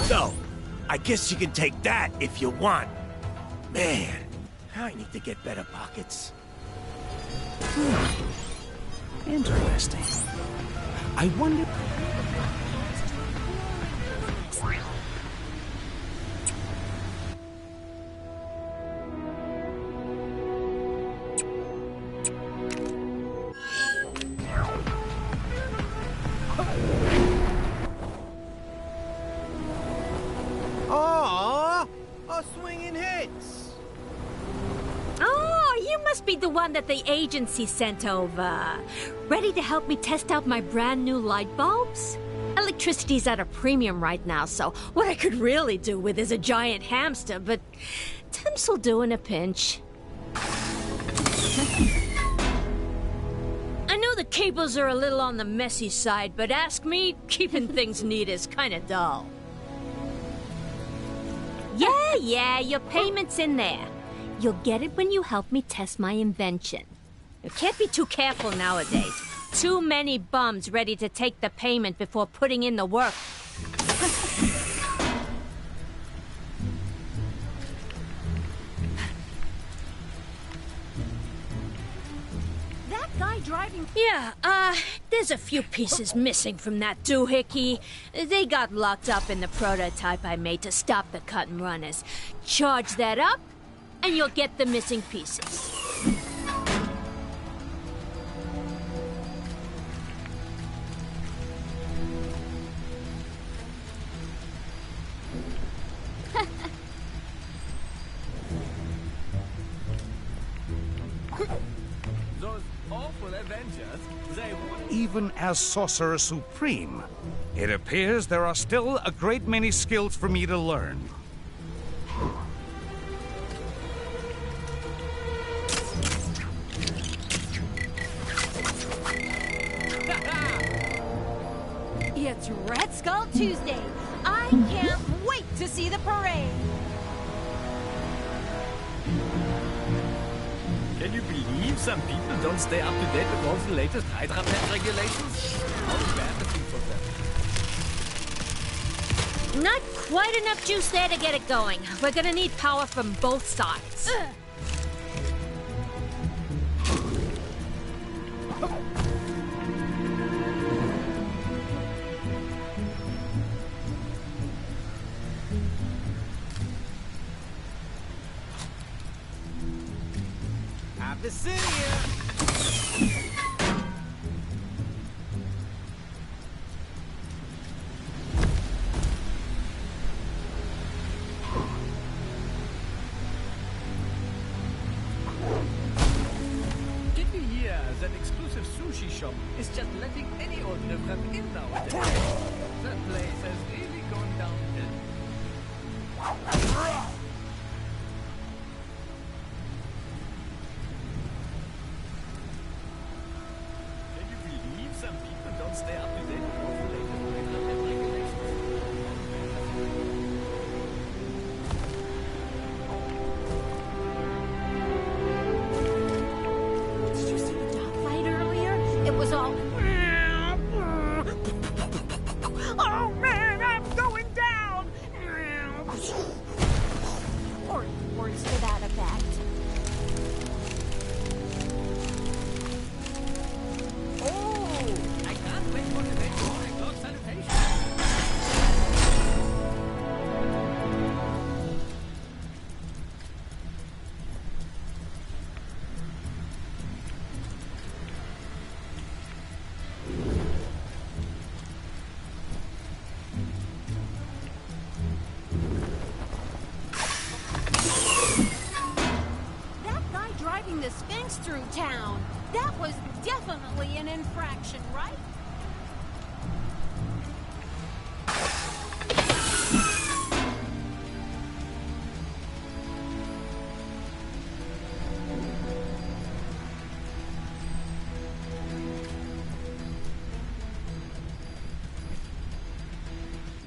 So, I guess you can take that if you want. Man, I need to get better pockets. Interesting. I wonder... Aww, a swinging hits. Oh, you must be the one that the agency sent over. Ready to help me test out my brand new light bulbs? Electricity's at a premium right now, so what I could really do with is a giant hamster, but temps will do in a pinch. I know the cables are a little on the messy side, but ask me, keeping things neat is kinda dull. Yeah, your payment's in there. You'll get it when you help me test my invention. You can't be too careful nowadays. Too many bums ready to take the payment before putting in the work. That guy driving... Yeah, there's a few pieces missing from that doohickey. They got locked up in the prototype I made to stop the cut and runners. Charge that up, and you'll get the missing pieces. Those awful Avengers, they would... Even as Sorcerer Supreme, it appears there are still a great many skills for me to learn. It's Red Skull Tuesday. I can't wait to see the parade. Can you believe some people don't stay up to date with all the latest Hydra pet regulations? How embarrassing for them. Not quite enough juice there to get it going. We're gonna need power from both sides. Abyssinia! Did you hear that exclusive sushi shop is just letting any old riffraff in nowadays? That place has really gone downhill. Can you believe some people don't stay up to date with all the latest Hydra pet regulations? Did you see the dogfight earlier? It was all... town. That was definitely an infraction, right?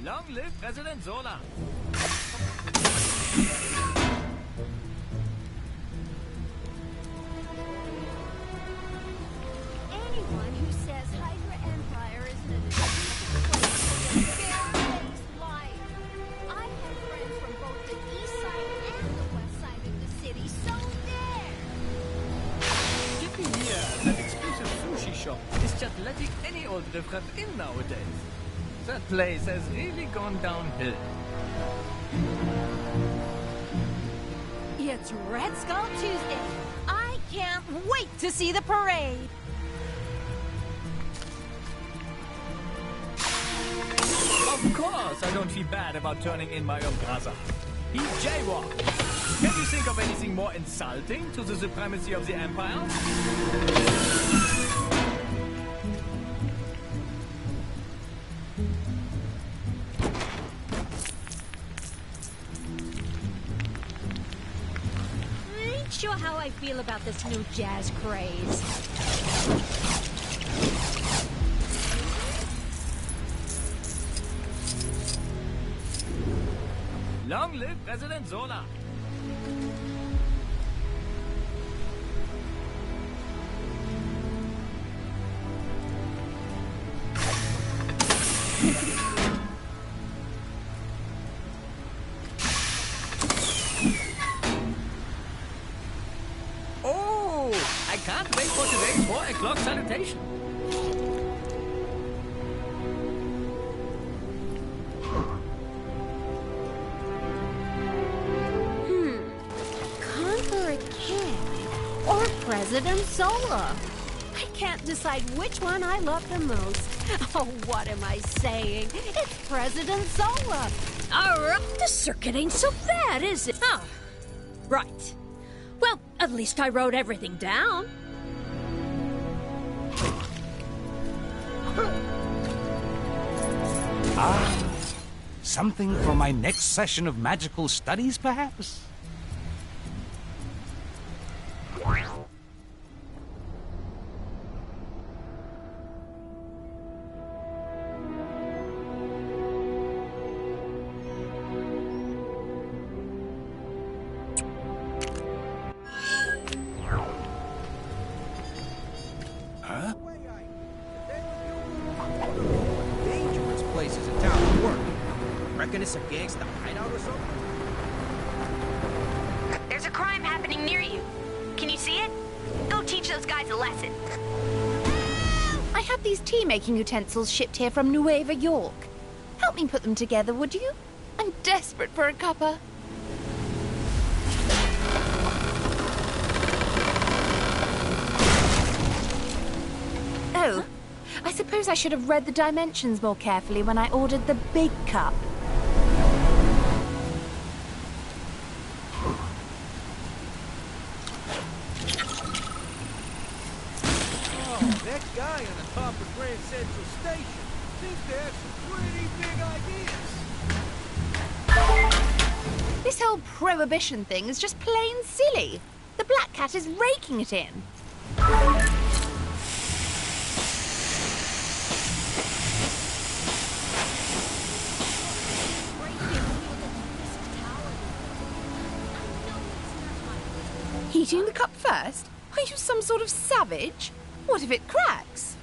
Long live President Zola! Anyone who says Hydra Empire isn't an place is a bare-faced liar. I have friends from both the east side and the west side of the city, so there! Getting here at that exclusive sushi shop is just letting any old riffraff in nowadays. That place has really gone downhill. It's Red Skull Tuesday. I can't wait to see the parade. Of course I don't feel bad about turning in my own brother. He jaywalked. Can you think of anything more insulting to the supremacy of the Empire? Ain't sure how I feel about this new jazz craze. Long live President Zola! Oh, I can't wait for today's 4 o'clock salutation. Conquer a king or President Zola. I can't decide which one I love the most. Oh, what am I saying? It's President Zola. Alright, the circuit ain't so bad, is it? Oh, right. Well, at least I wrote everything down. Something for my next session of magical studies, perhaps? Huh? Dangerous places in town to work. Reckon it's a gangsta hideout or something? There's a crime happening near you. Can you see it? Go teach those guys a lesson. I have these tea-making utensils shipped here from Nueva York. Help me put them together, would you? I'm desperate for a cuppa. Oh, I suppose I should have read the dimensions more carefully when I ordered the big cup. Oh, that guy on the top of Grand Central Station seems to have some pretty big ideas. This whole prohibition thing is just plain silly. The Black Cat is raking it in. Heating the cup first? Are you some sort of savage? What if it cracks?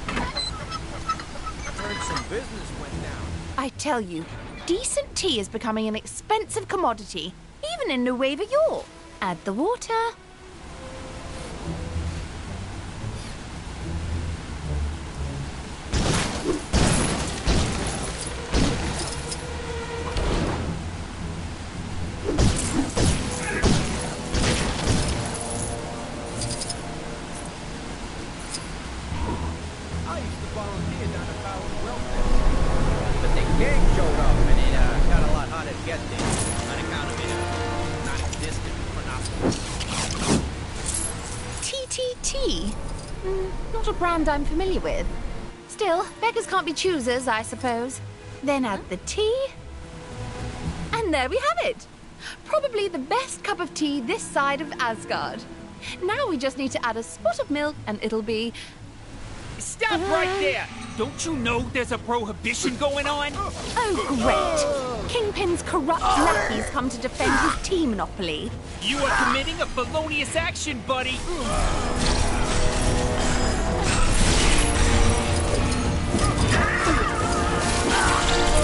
Heard some business went down. I tell you, decent tea is becoming an expensive commodity, even in Nueva York. Add the water. I used to volunteer down at Power Welfare. But the gang showed up and it got a lot harder to get there. On account of it non-existent monopoly. masnii. Not a brand I'm familiar with. Still, beggars can't be choosers, I suppose. Then add the tea. And there we have it. Probably the best cup of tea this side of Asgard. Now we just need to add a spot of milk and it'll be... Stop right there! Don't you know there's a prohibition going on? Oh, great. Kingpin's corrupt lackeys come to defend his tea monopoly. You are committing a felonious action, buddy!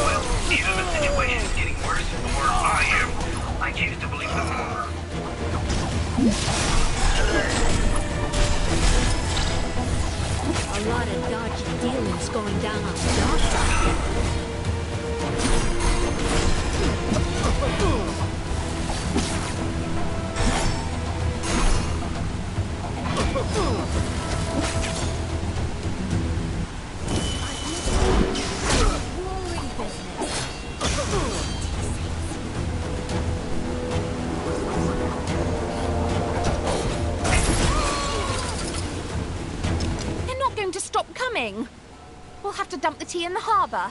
Well, either the situation is getting worse or I am. I choose to believe the former. A lot of dodgy dealings going down on the dark side. We'll have to dump the tea in the harbor.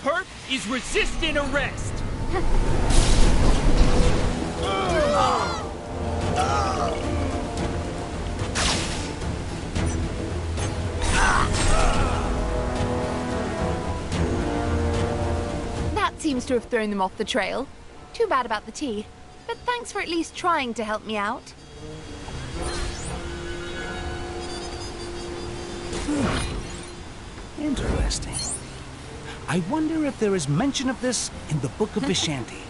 Hurt is resisting arrest. That seems to have thrown them off the trail. Too bad about the tea. But thanks for at least trying to help me out. Interesting. I wonder if there is mention of this in the Book of Vishanti.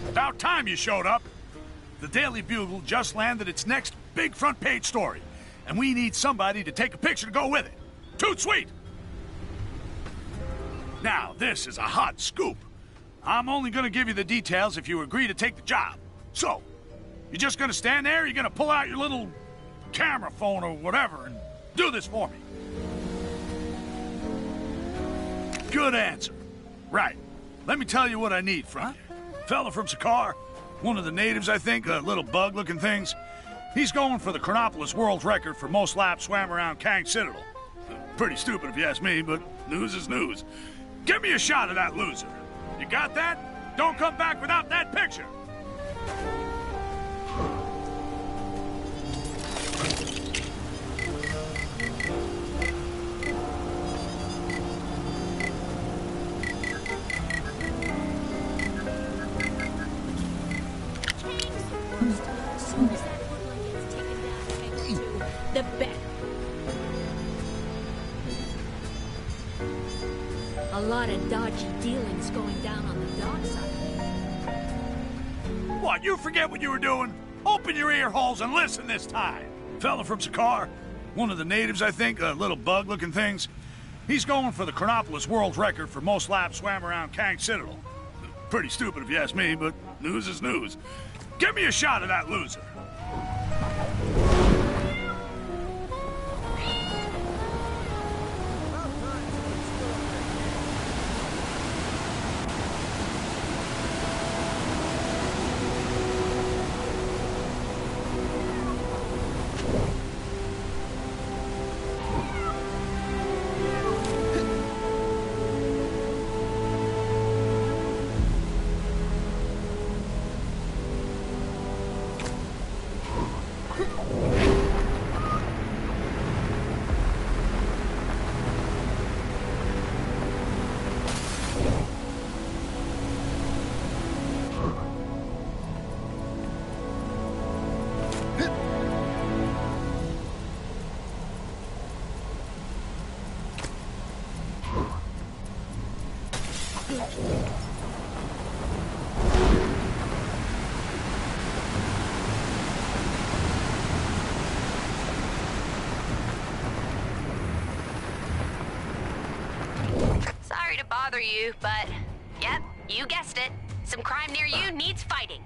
About time you showed up. The Daily Bugle just landed its next big front page story, and we need somebody to take a picture to go with it. Toot sweet! Now, this is a hot scoop. I'm only gonna give you the details if you agree to take the job. So, you're just gonna stand there, or you're gonna pull out your little camera phone or whatever and do this for me? Good answer. Right. Let me tell you what I need from you. Fella from Sakaar, one of the natives, I think, little bug-looking things. He's going for the Chronopolis world record for most laps swam around Kang Citadel. Pretty stupid if you ask me, but news is news. Give me a shot of that loser. You got that? Don't come back without that picture. The bet. A lot of dodgy dealings going down on the dark side. What, you forget what you were doing? Open your ear holes and listen this time. Fella from Sakaar, one of the natives, I think, little bug-looking things. He's going for the Chronopolis world record for most laps swam around Kang Citadel. Pretty stupid if you ask me, but news is news. Give me a shot of that loser. bother you, but yep, you guessed it. Some crime near you needs fighting.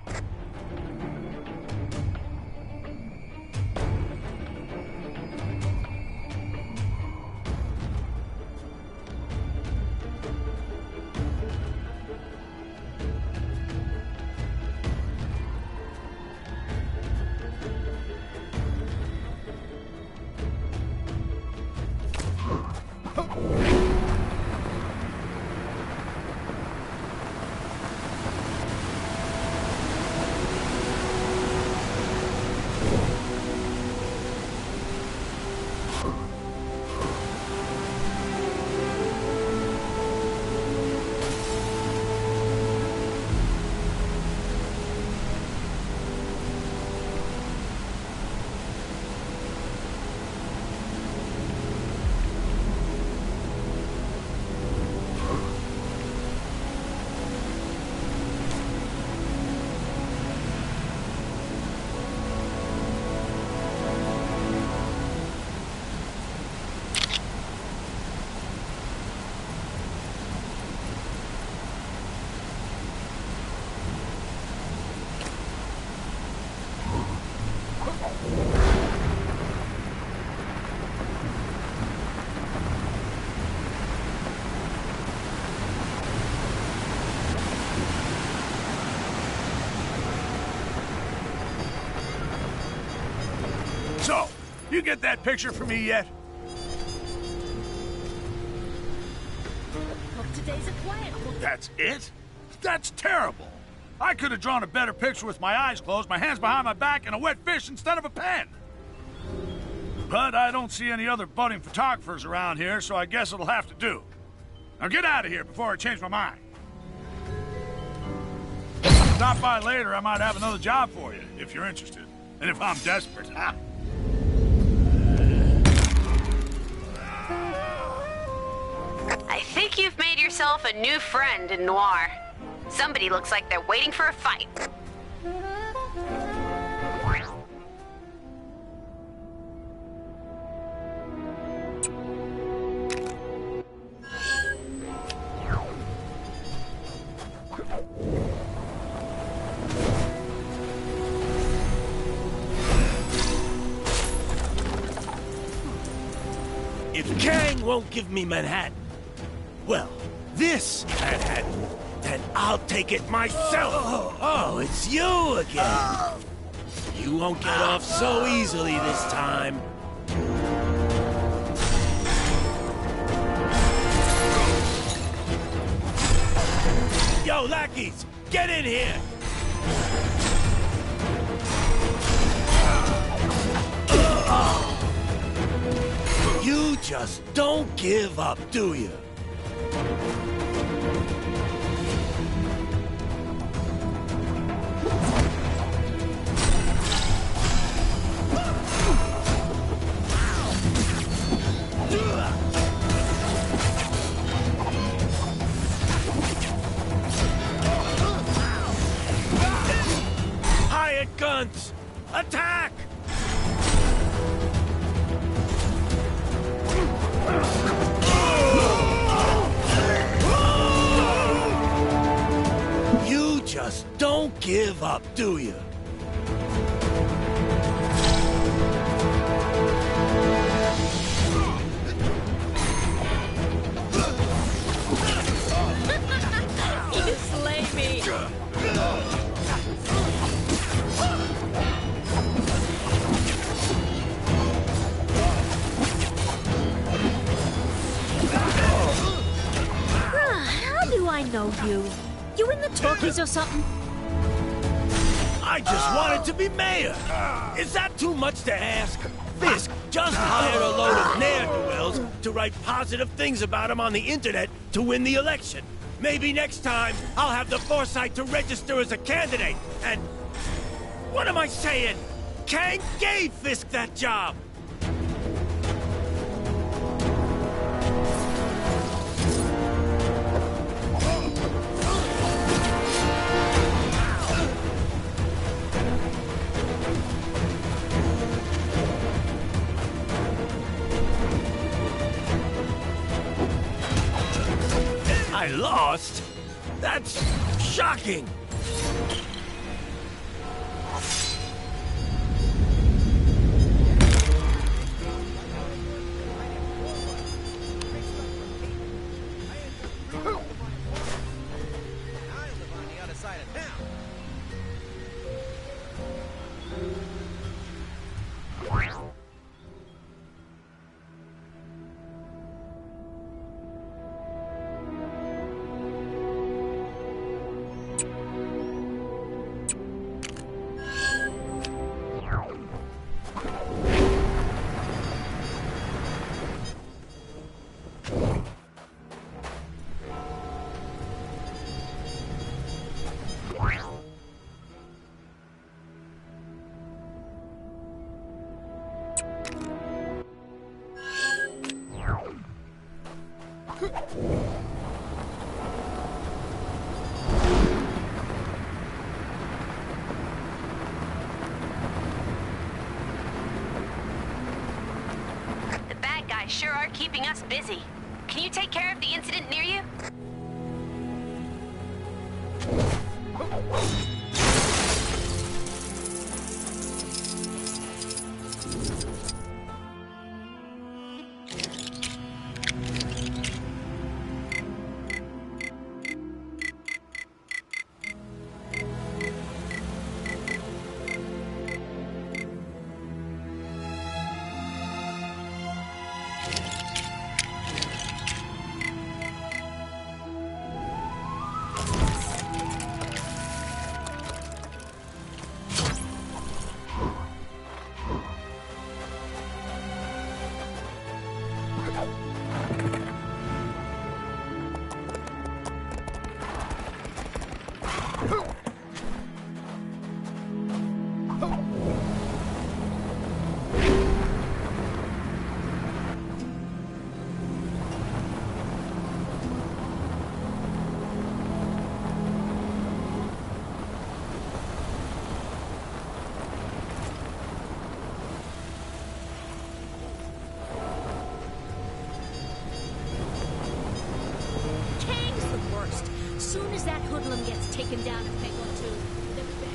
So, you get that picture for me yet? Hope today's a quiet one. That's it? That's terrible. I could have drawn a better picture with my eyes closed, my hands behind my back, and a wet fish instead of a pen. But I don't see any other budding photographers around here, so I guess it'll have to do. Now get out of here before I change my mind. Stop by later, I might have another job for you, if you're interested. And if I'm desperate, huh? I think you've made yourself a new friend in Noir. Somebody looks like they're waiting for a fight. If Kang won't give me Manhattan, well, this Manhattan, then I'll take it myself. Oh, it's you again. You won't get off so easily this time. Yo, lackeys, get in here! You just don't give up, do you? Hired guns! Attack! You just don't give up, do you? You slay me. How do I know you? You in the turkeys or something? I just wanted to be mayor. Is that too much to ask? Fisk just hired a load of ne'er-do-wells to write positive things about him on the internet to win the election. Maybe next time I'll have the foresight to register as a candidate. And what am I saying? Kang gave Fisk that job. I I lost? That's shocking! The bad guys sure are keeping us busy. Can you take care of the incident near you? Kang's the worst. Soon as that hoodlum gets taken down a peg or two, they're back.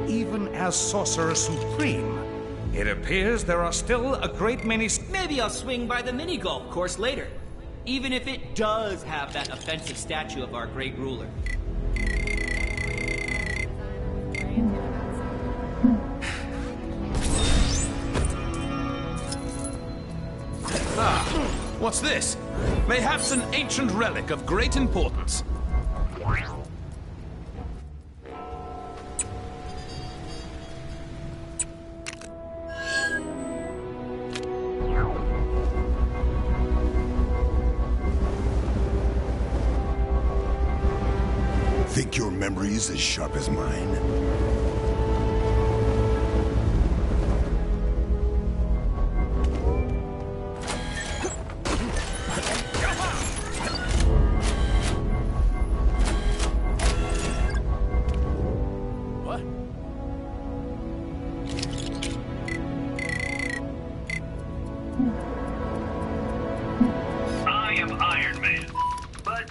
Even as Sorcerer Supreme, it appears there are still a great many... Maybe I'll swing by the mini-golf course later. Even if it does have that offensive statue of our great ruler. Ah, what's this? Mayhaps an ancient relic of great importance. Think your memory's as sharp as mine? I am Iron Man. But,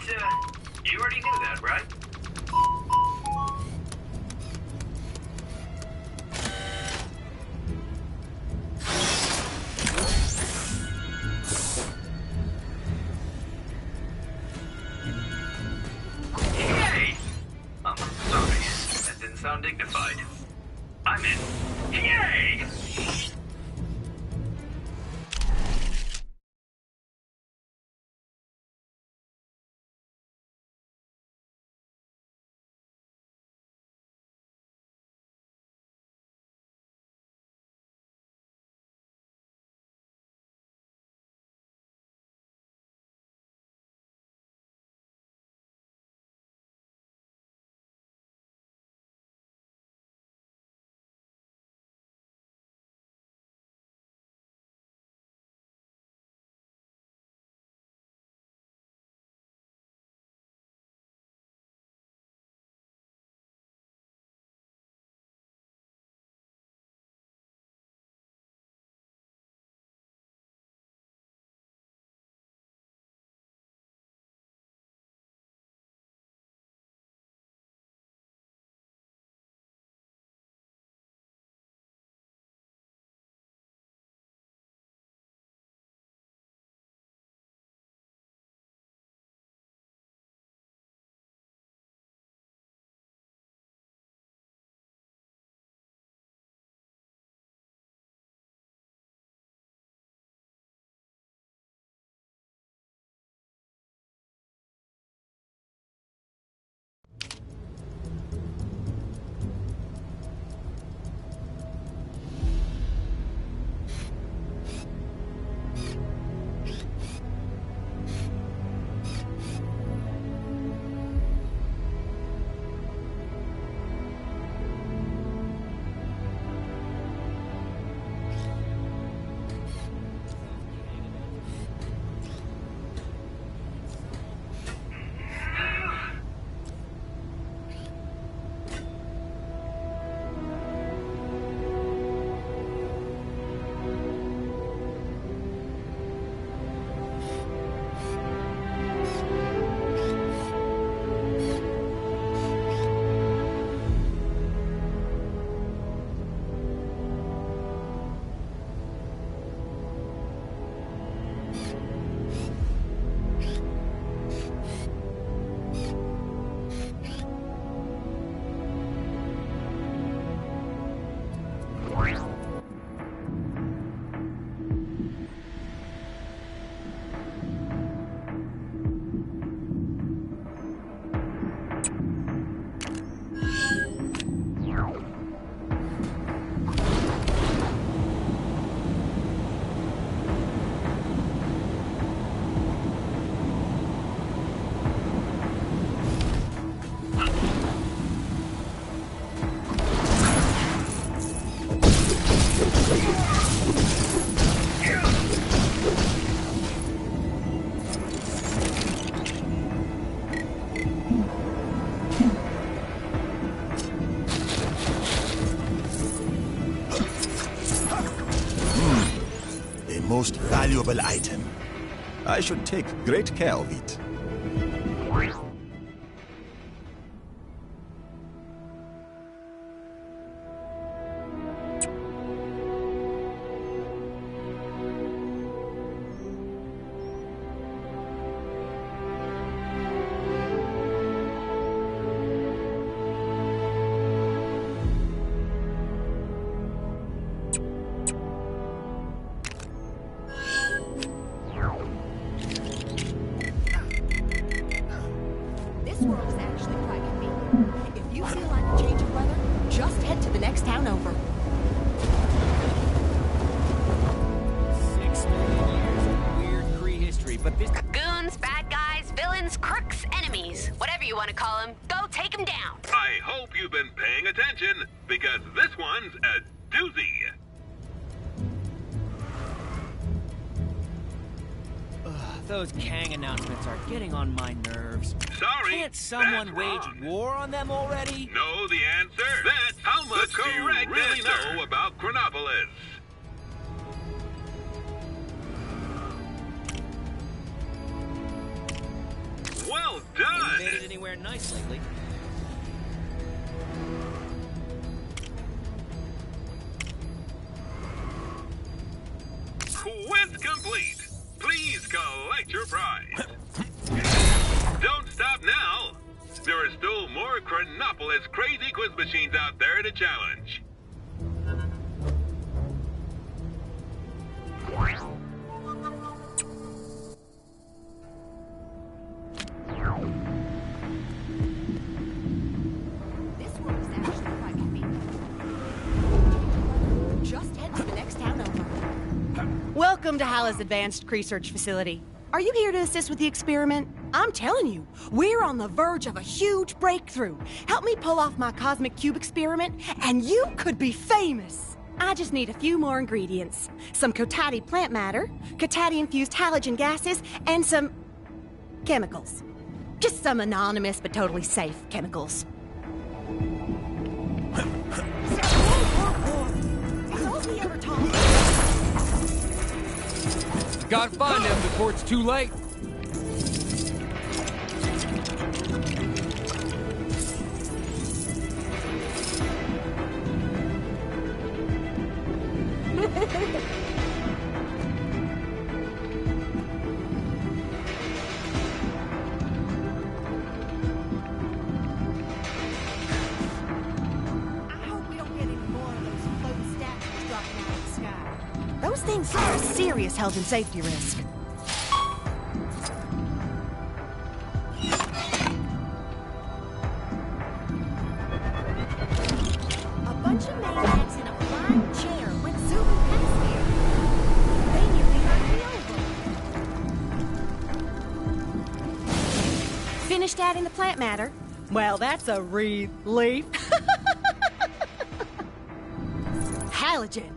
you already knew that, right? Yay! I'm sorry. That didn't sound dignified. I meant, yay! most valuable item. I should take great care of it. This world is actually quite convenient. If you feel like a change of weather, just head to the next town over. 6 million years of weird Kree history, but this... Goons, bad guys, villains, crooks, enemies, whatever you want to call them, go take them down. I hope you've been paying attention, because this one's a doozy. Those Kang announcements are getting on my nerves. Sorry, Can't someone that's wage wrong. war on them already? Know the answer? That's how much do you really know about Chronopolis. Well done! Ain't made it anywhere nice lately. Quiz complete. Please collect your prize. Don't stop now. There are still more Chronopolis crazy quiz machines out there to challenge. This world is actually quite convenient. Just head to the next town over. Welcome to Hala's Advanced Research Facility. Are you here to assist with the experiment? I'm telling you, we're on the verge of a huge breakthrough. Help me pull off my cosmic cube experiment, and you could be famous. I just need a few more ingredients. Some Kotati plant matter, Kotati-infused halogen gases, and some chemicals. Just some anonymous but totally safe chemicals. Gotta find him before it's too late. Those things are a serious health and safety risk. A bunch of maniacs in a flying chair went zooming past here. They nearly knocked me over. Finished adding the plant matter? Well, that's a relief. Halogen.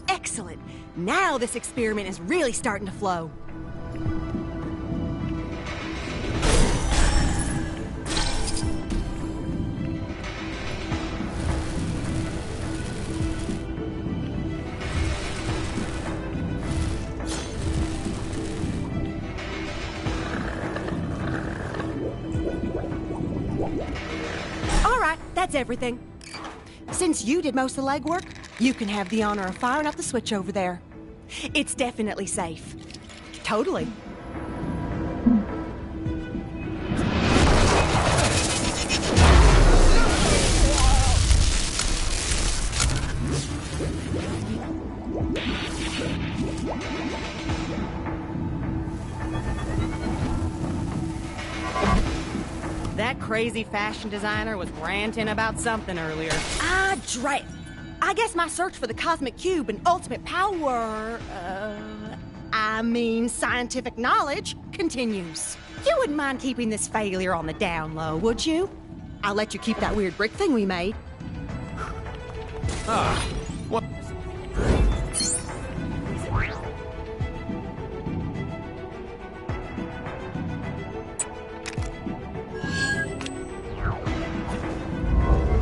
Excellent. Now this experiment is really starting to flow. All right, that's everything. Since you did most of the legwork, you can have the honor of firing up the switch over there. It's definitely safe. Totally. That crazy fashion designer was ranting about something earlier. Ah, drat! I guess my search for the cosmic cube and ultimate power, scientific knowledge continues. You wouldn't mind keeping this failure on the down low, would you? I'll let you keep that weird brick thing we made. What?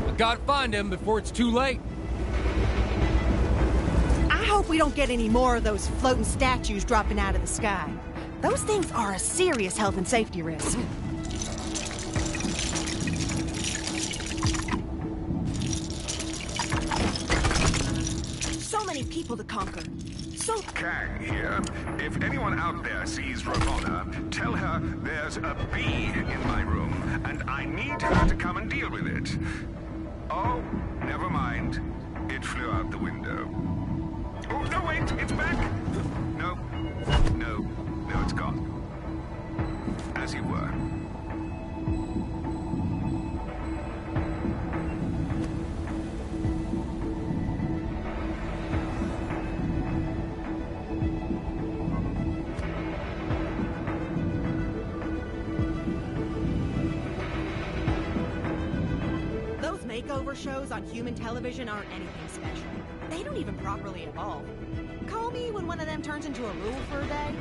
I gotta find him before it's too late. I hope we don't get any more of those floating statues dropping out of the sky. Those things are a serious health and safety risk. So many people to conquer. So... Kang here. If anyone out there sees Ramona, tell her there's a bee in my room, and I need her to come and deal with it. Oh, never mind. It flew out the window. Oh, no, wait, it's back! No, it's gone. As you were. Those makeover shows on human television aren't anything special. They don't even properly evolve. Call me when one of them turns into a rule for a day.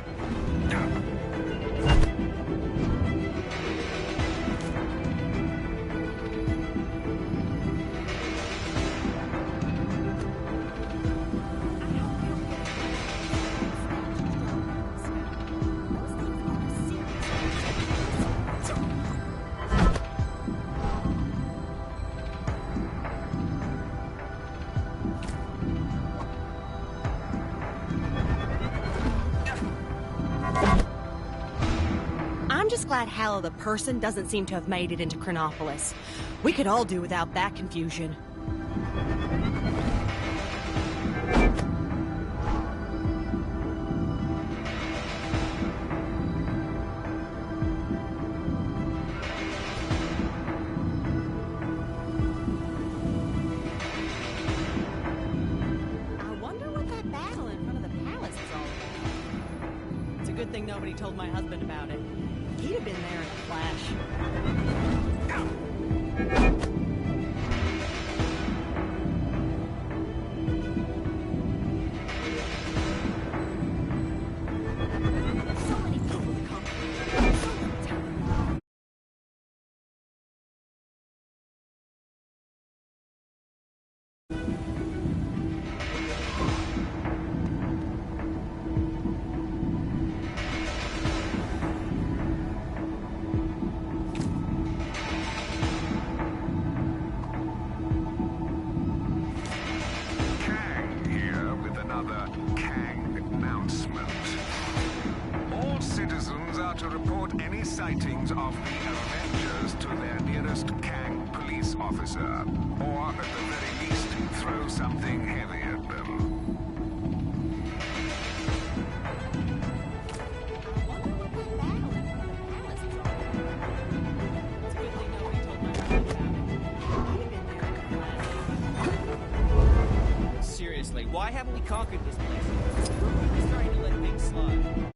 Glad Hal the person doesn't seem to have made it into Chronopolis. We could all do without that confusion. I wonder what that battle in front of the palace is all about. It's a good thing nobody told my husband about it. He'd have been there in a flash. So many people to come. To report any sightings of the Avengers to their nearest Kang police officer, or at the very least, throw something heavy at them. Seriously, why haven't we conquered this place? We're really starting to let things slide.